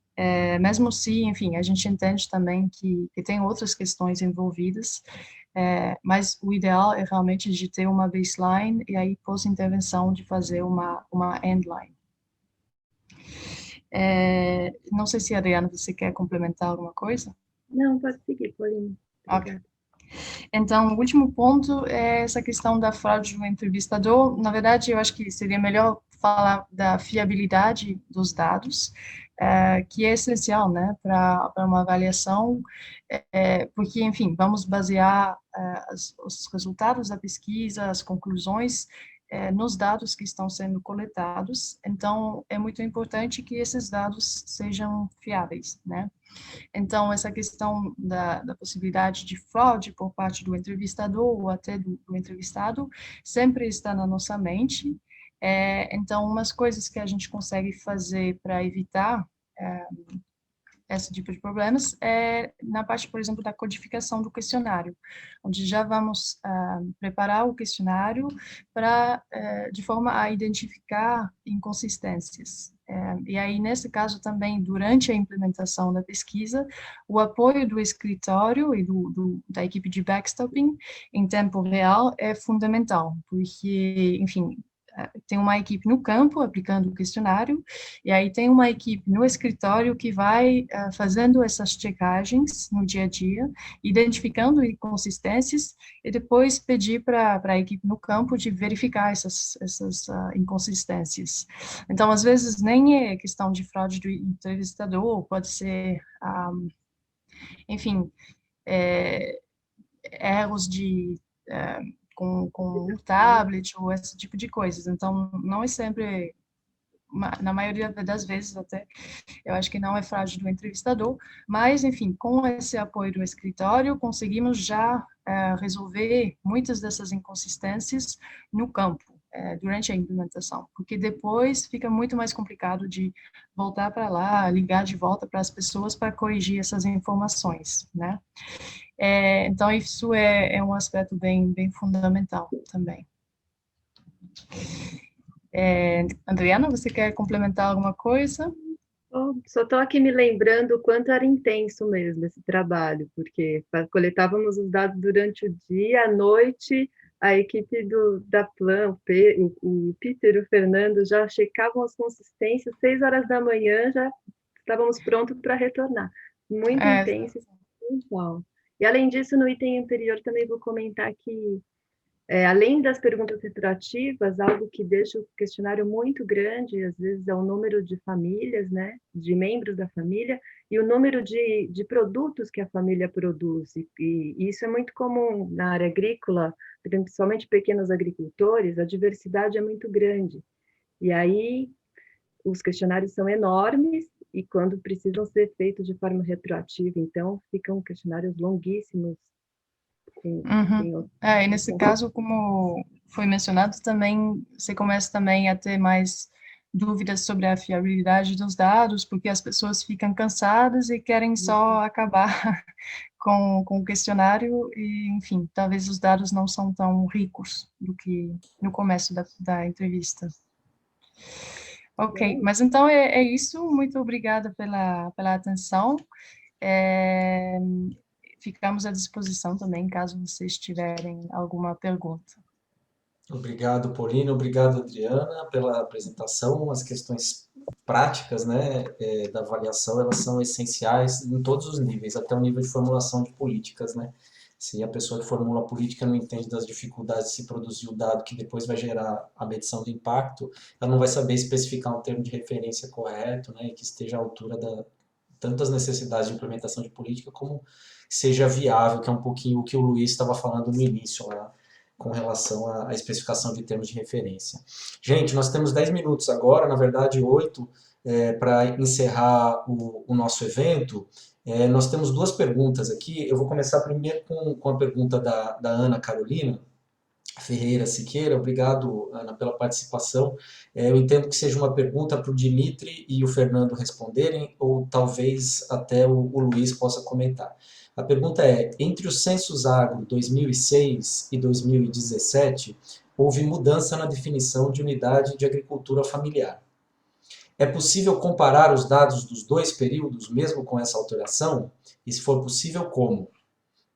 mesmo se, enfim, a gente entende também que tem outras questões envolvidas, mas o ideal é realmente de ter uma baseline e aí, pós-intervenção, de fazer uma endline. Não sei se, Adriana, você quer complementar alguma coisa? Não, pode seguir, Paulinho. Ok. Então, o último ponto é essa questão da fraude do entrevistador. Na verdade, eu acho que seria melhor falar da fiabilidade dos dados, que é essencial, né, para uma avaliação, porque, enfim, vamos basear os resultados da pesquisa, as conclusões, nos dados que estão sendo coletados. Então, é muito importante que esses dados sejam fiáveis, né? Então, essa questão da possibilidade de fraude por parte do entrevistador ou até do entrevistado sempre está na nossa mente. Então, umas coisas que a gente consegue fazer para evitar esse tipo de problemas é na parte, por exemplo, da codificação do questionário, onde já vamos preparar o questionário de forma a identificar inconsistências. E aí, nesse caso também, durante a implementação da pesquisa, o apoio do escritório e da equipe de backstopping em tempo real é fundamental, porque, enfim, tem uma equipe no campo aplicando o questionário, e aí tem uma equipe no escritório que vai fazendo essas checagens no dia a dia, identificando inconsistências, e depois pedir para a equipe no campo de verificar essas inconsistências. Então, às vezes, nem é questão de fraude do entrevistador, pode ser, enfim, erros com o tablet ou esse tipo de coisas. Então, não é sempre, na maioria das vezes até, eu acho que não é fraude do entrevistador, mas, enfim, com esse apoio do escritório, conseguimos já resolver muitas dessas inconsistências no campo, durante a implementação, porque depois fica muito mais complicado de voltar para lá, ligar de volta para as pessoas para corrigir essas informações, né? Então, isso é um aspecto bem fundamental também. Adriana, você quer complementar alguma coisa? Só estou aqui me lembrando o quanto era intenso mesmo esse trabalho, porque coletávamos os dados durante o dia, à noite, a equipe da Plan, o Peter e o Fernando já checavam as consistências, 6 horas da manhã já estávamos prontos para retornar. Muito intenso, muito bom. E além disso, no item anterior também vou comentar que Além das perguntas retroativas, algo que deixa o questionário muito grande, às vezes, é o número de famílias, né, de membros da família, e o número de produtos que a família produz. E isso é muito comum na área agrícola, principalmente pequenos agricultores, a diversidade é muito grande. E aí, os questionários são enormes, e quando precisam ser feitos de forma retroativa, então, ficam questionários longuíssimos. E nesse caso, como foi mencionado, também você começa também a ter mais dúvidas sobre a fiabilidade dos dados, porque as pessoas ficam cansadas e querem só acabar com o questionário e, enfim, talvez os dados não são tão ricos do que no começo da entrevista. Ok, mas então é isso. Muito obrigada pela atenção. Ficamos à disposição também, caso vocês tiverem alguma pergunta. Obrigado, Paulina. Obrigado, Adriana, pela apresentação. As questões práticas, né, da avaliação, elas são essenciais em todos os níveis, até o nível de formulação de políticas, né? Se a pessoa que formula a política não entende das dificuldades de se produzir o dado que depois vai gerar a medição do impacto, ela não vai saber especificar um termo de referência correto, né, e que esteja à altura tanto das necessidades de implementação de política como seja viável, que é um pouquinho o que o Luiz estava falando no início lá, com relação à especificação de termos de referência. Gente, nós temos 10 minutos agora, na verdade 8, para encerrar o nosso evento. Nós temos duas perguntas aqui. Eu vou começar primeiro com a pergunta da Ana Carolina Ferreira Siqueira. Obrigado, Ana, pela participação. Eu entendo que seja uma pergunta para o Dimitri e o Fernando responderem, ou talvez até o Luiz possa comentar. A pergunta é: entre os censos agro 2006 e 2017, houve mudança na definição de unidade de agricultura familiar. É possível comparar os dados dos dois períodos, mesmo com essa alteração? E se for possível, como?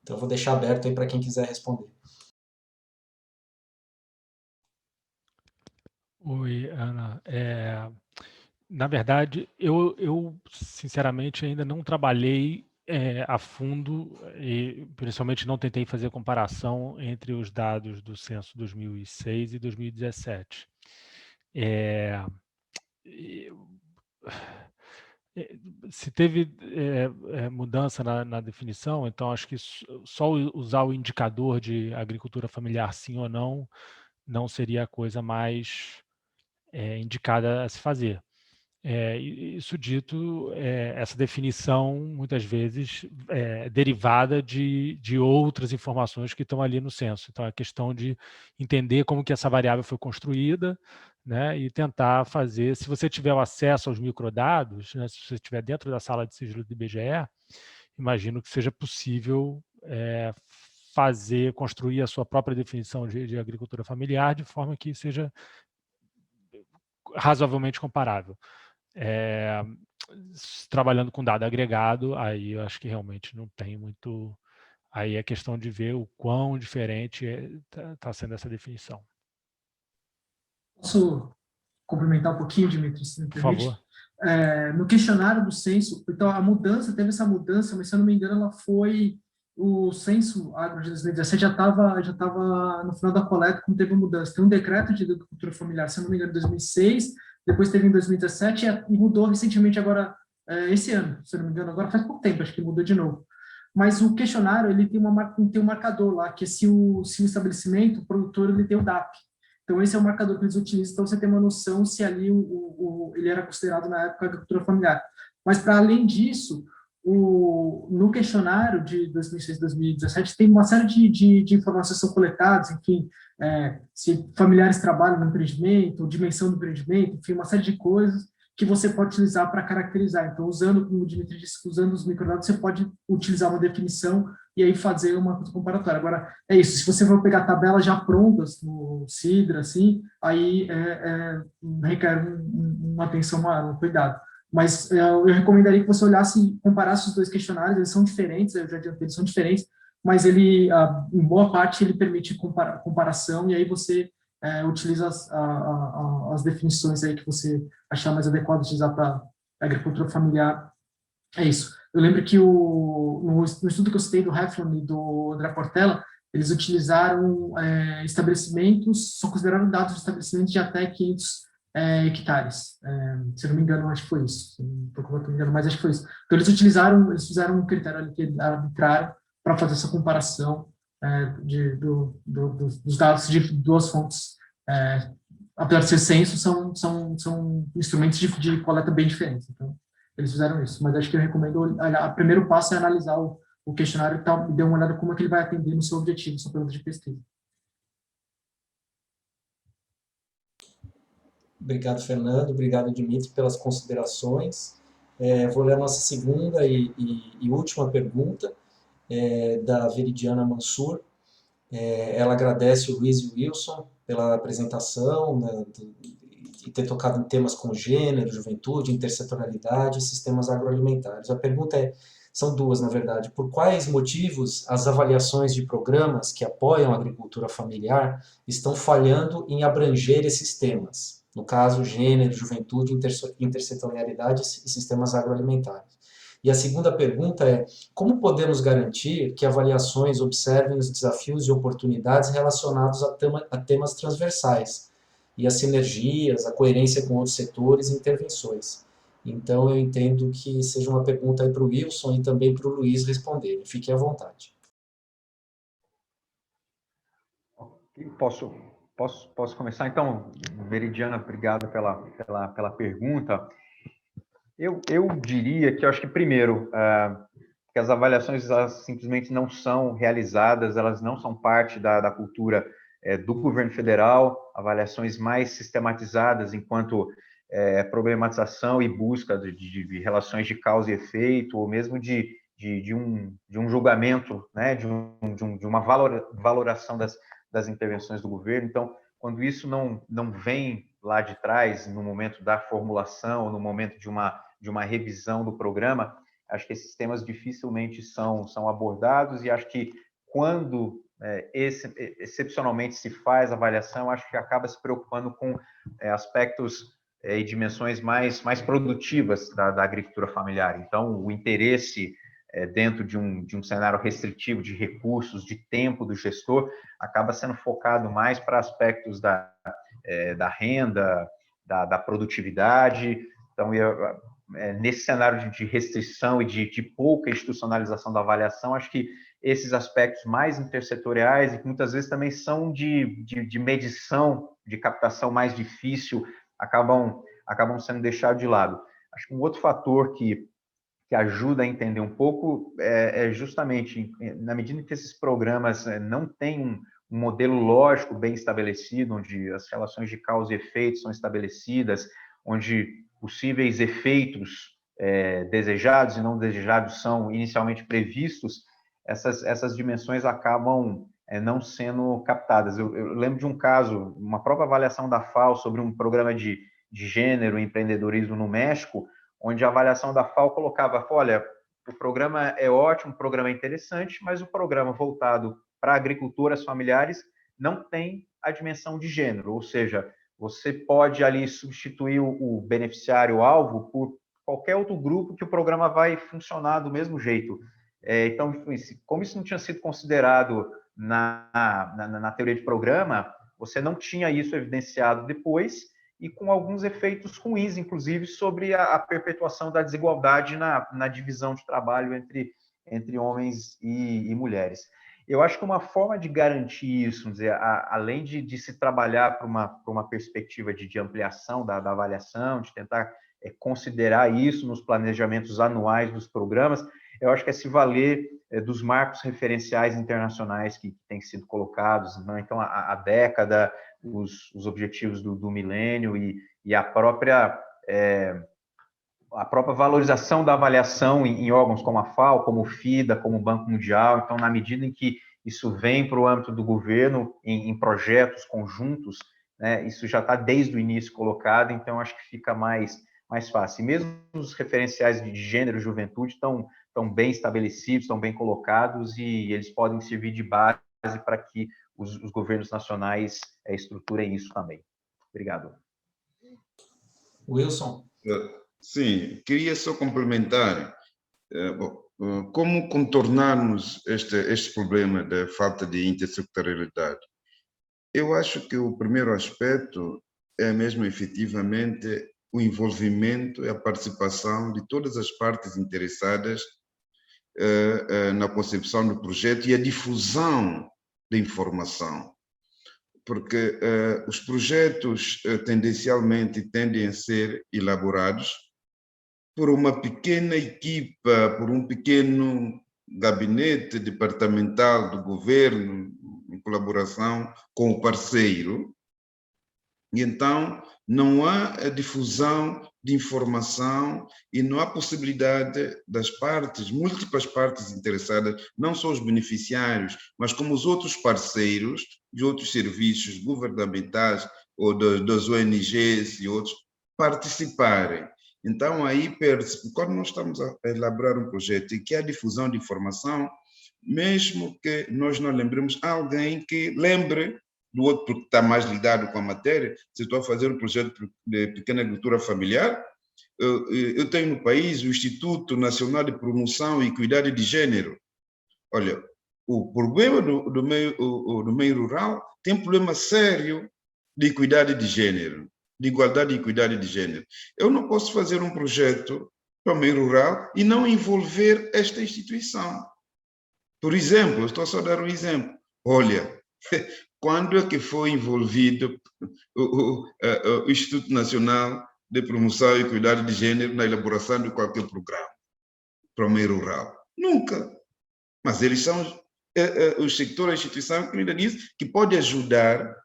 Então, eu vou deixar aberto aí para quem quiser responder. Oi, Ana. Na verdade, eu sinceramente ainda não trabalhei a fundo e principalmente não tentei fazer comparação entre os dados do censo 2006 e 2017. Se teve mudança na definição, então acho que só usar o indicador de agricultura familiar sim ou não seria a coisa mais indicada a se fazer. Isso dito, essa definição muitas vezes é derivada de outras informações que estão ali no censo. Então, é questão de entender como que essa variável foi construída, né, e tentar fazer, se você tiver o acesso aos microdados, né, se você estiver dentro da sala de sigilo do IBGE, imagino que seja possível construir a sua própria definição de agricultura familiar de forma que seja razoavelmente comparável. Trabalhando com dado agregado, aí eu acho que realmente não tem muito. Aí é questão de ver o quão diferente está sendo essa definição. Posso complementar um pouquinho, Dimitri, se me permite? Por favor. No questionário do censo, então teve essa mudança, mas se eu não me engano, ela foi o censo agro de 2017 já estava no final da coleta quando teve a mudança. Tem um decreto de agricultura familiar, se eu não me engano, em 2006, depois teve em 2017 e mudou recentemente agora, esse ano, se eu não me engano, agora faz pouco tempo, acho que mudou de novo. Mas o questionário, ele tem um marcador lá, que é se o estabelecimento, o produtor, ele tem o DAP. Então, esse é o marcador que eles utilizam, então você tem uma noção se ali ele era considerado, na época, agricultura familiar. Mas, para além disso, no questionário de 2006 e 2017, tem uma série de informações que são coletadas, enfim, se familiares trabalham no empreendimento, dimensão do empreendimento, enfim, uma série de coisas que você pode utilizar para caracterizar. Então, como o Dimitri disse, usando os microdados, você pode utilizar uma definição e aí fazer uma coisa comparatória. Agora, é isso, se você for pegar tabelas já prontas no Sidra, assim, aí requer uma atenção maior, um cuidado. Mas eu recomendaria que você olhasse, comparasse os dois questionários, eles são diferentes, eu já adiantei, eles são diferentes, mas ele, em boa parte, ele permite comparação, e aí você utiliza as definições aí que você achar mais adequado utilizar para agricultura familiar. É isso. Eu lembro que no estudo que eu citei do Heflin e do André Portela, eles utilizaram estabelecimentos, são considerados dados de estabelecimentos de até 500 hectares. Se eu não me engano, acho que foi isso. Não estou me engano, mas acho que foi isso. Então, eles fizeram um critério arbitrário para fazer essa comparação dos dados de duas fontes. Apesar de ser censo, são instrumentos de coleta bem diferentes. Então, eles fizeram isso. Mas acho que eu recomendo, o primeiro passo é analisar o questionário e dar uma olhada como é que ele vai atender no seu objetivo, sua pergunta de pesquisa. Obrigado, Fernando. Obrigado, Dimitri, pelas considerações. Vou ler a nossa segunda e última pergunta, da Veridiana Mansur. Ela agradece o Luiz e o Wilson pela apresentação, né, e ter tocado em temas como gênero, juventude, intersetorialidade e sistemas agroalimentares. A pergunta são duas, na verdade. Por quais motivos as avaliações de programas que apoiam a agricultura familiar estão falhando em abranger esses temas? No caso, gênero, juventude, intersetorialidade e sistemas agroalimentares. E a segunda pergunta é: como podemos garantir que avaliações observem os desafios e oportunidades relacionados a temas transversais e as sinergias, a coerência com outros setores e intervenções? Então, eu entendo que seja uma pergunta aí para o Wilson e também para o Luiz responderem. Fiquem à vontade. Posso começar? Então, Veridiana, obrigado pela pergunta. Eu diria que, eu acho que, primeiro, que as avaliações simplesmente não são realizadas, elas não são parte da cultura do governo federal, avaliações mais sistematizadas enquanto problematização e busca de relações de causa e efeito, ou mesmo de um julgamento, né, de uma valoração das intervenções do governo. Então, quando isso não vem lá de trás, no momento da formulação, no momento de uma revisão do programa, acho que esses temas dificilmente são abordados, e acho que quando excepcionalmente se faz avaliação, acho que acaba se preocupando com aspectos e dimensões mais produtivas da agricultura familiar. Então, o interesse dentro de um cenário restritivo de recursos, de tempo do gestor, acaba sendo focado mais para aspectos da renda, da produtividade. Então, nesse cenário de restrição e de pouca institucionalização da avaliação, acho que esses aspectos mais intersetoriais, e que muitas vezes também são de medição, de captação mais difícil, acabam sendo deixados de lado. Acho que um outro fator que ajuda a entender um pouco é justamente, na medida em que esses programas não têm um modelo lógico bem estabelecido, onde as relações de causa e efeito são estabelecidas, onde possíveis efeitos desejados e não desejados são inicialmente previstos, essas dimensões acabam não sendo captadas. Eu lembro de um caso, uma própria avaliação da FAO sobre um programa de gênero e empreendedorismo no México, onde a avaliação da FAO colocava: olha, o programa é ótimo, o programa é interessante, mas o programa voltado para agricultoras familiares não tem a dimensão de gênero, ou seja, você pode ali substituir o beneficiário-alvo por qualquer outro grupo que o programa vai funcionar do mesmo jeito. Então, como isso não tinha sido considerado na teoria de programa, você não tinha isso evidenciado depois, e com alguns efeitos ruins, inclusive, sobre a perpetuação da desigualdade na divisão de trabalho entre homens e mulheres. Eu acho que uma forma de garantir isso, dizer, além de se trabalhar para uma perspectiva de ampliação da avaliação, de tentar considerar isso nos planejamentos anuais dos programas, eu acho que é se valer dos marcos referenciais internacionais que têm sido colocados, né? Então, a década, os objetivos do milênio e a própria valorização da avaliação em órgãos como a FAO, como o FIDA, como o Banco Mundial. Então, na medida em que isso vem para o âmbito do governo, em projetos conjuntos, né, isso já está desde o início colocado, então acho que fica mais fácil. E mesmo os referenciais de gênero e juventude estão bem estabelecidos, estão bem colocados, e eles podem servir de base para que os governos nacionais estruturem isso também. Obrigado. Wilson? Sim, queria só complementar. Bom, como contornarmos este problema da falta de intersectorialidade? Eu acho que o primeiro aspecto é mesmo efetivamente o envolvimento e a participação de todas as partes interessadas na concepção do projeto e a difusão da informação. Porque os projetos tendencialmente tendem a ser elaborados por uma pequena equipa, por um pequeno gabinete departamental do governo, em colaboração com o parceiro, e então não há a difusão de informação e não há possibilidade das partes, múltiplas partes interessadas, não só os beneficiários, mas como os outros parceiros de outros serviços governamentais ou das ONGs e outros, participarem. Então, aí perde-se, quando nós estamos a elaborar um projeto e que há difusão de informação, mesmo que nós não lembremos, alguém que lembre do outro, porque está mais ligado com a matéria. Se estou a fazer um projeto de pequena agricultura familiar, eu tenho no país o Instituto Nacional de Promoção e Equidade de Gênero. Olha, o problema do meio rural tem um problema sério de equidade de gênero, de igualdade e equidade de gênero. Eu não posso fazer um projeto para o meio rural e não envolver esta instituição. Por exemplo, eu estou só a dar um exemplo. Olha, quando é que foi envolvido o Instituto Nacional de Promoção e Equidade de Gênero na elaboração de qualquer programa para o meio rural? Nunca. Mas eles são os sectores, a instituição que ainda diz que pode ajudar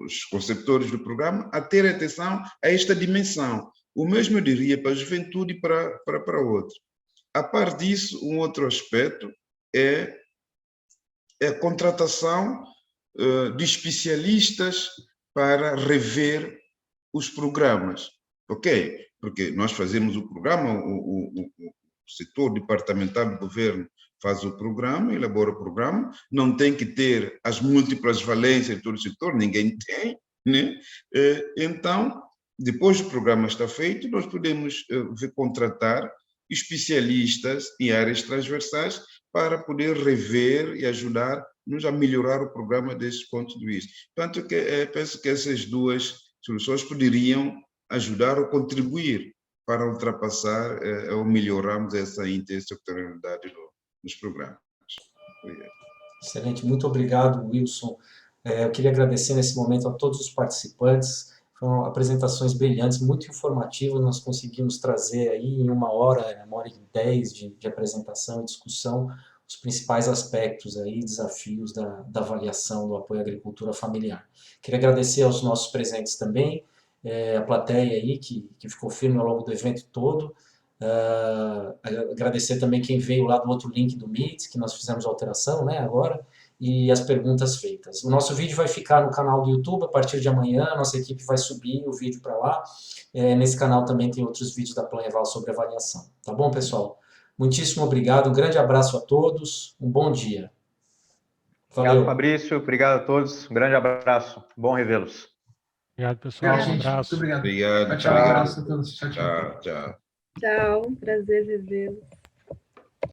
os conceptores do programa a ter atenção a esta dimensão. O mesmo eu diria para a juventude e para outro. A par disso, um outro aspecto é a contratação de especialistas para rever os programas. Ok? Porque nós fazemos o programa, o setor departamental do governo faz o programa, elabora o programa, não tem que ter as múltiplas valências de todo o setor, ninguém tem, né? Então, depois do programa estar feito, nós podemos contratar especialistas em áreas transversais para poder rever e ajudar-nos a melhorar o programa desse ponto de vista. Portanto, penso que essas duas soluções poderiam ajudar ou contribuir para ultrapassar ou melhorarmos essa intersectorialidade nos programas. Excelente, muito obrigado, Wilson. Eu queria agradecer nesse momento a todos os participantes. Foram apresentações brilhantes, muito informativas. Nós conseguimos trazer aí em 1h10 de apresentação e discussão os principais aspectos aí, desafios da avaliação do apoio à agricultura familiar. Queria agradecer aos nossos presentes também, a plateia aí que ficou firme ao longo do evento todo. Agradecer também quem veio lá do outro link do Meet, que nós fizemos a alteração, né, agora, e as perguntas feitas. O nosso vídeo vai ficar no canal do YouTube a partir de amanhã, a nossa equipe vai subir o vídeo para lá. Nesse canal também tem outros vídeos da Planeval sobre avaliação. Tá bom, pessoal? Muitíssimo obrigado, um grande abraço a todos, um bom dia. Valeu. Obrigado, Fabrício, obrigado a todos, um grande abraço, bom revê-los. Obrigado, pessoal, um abraço. Muito obrigado. Obrigado. Tchau, abraço a todos. Tchau. Tchau, prazer revê-los.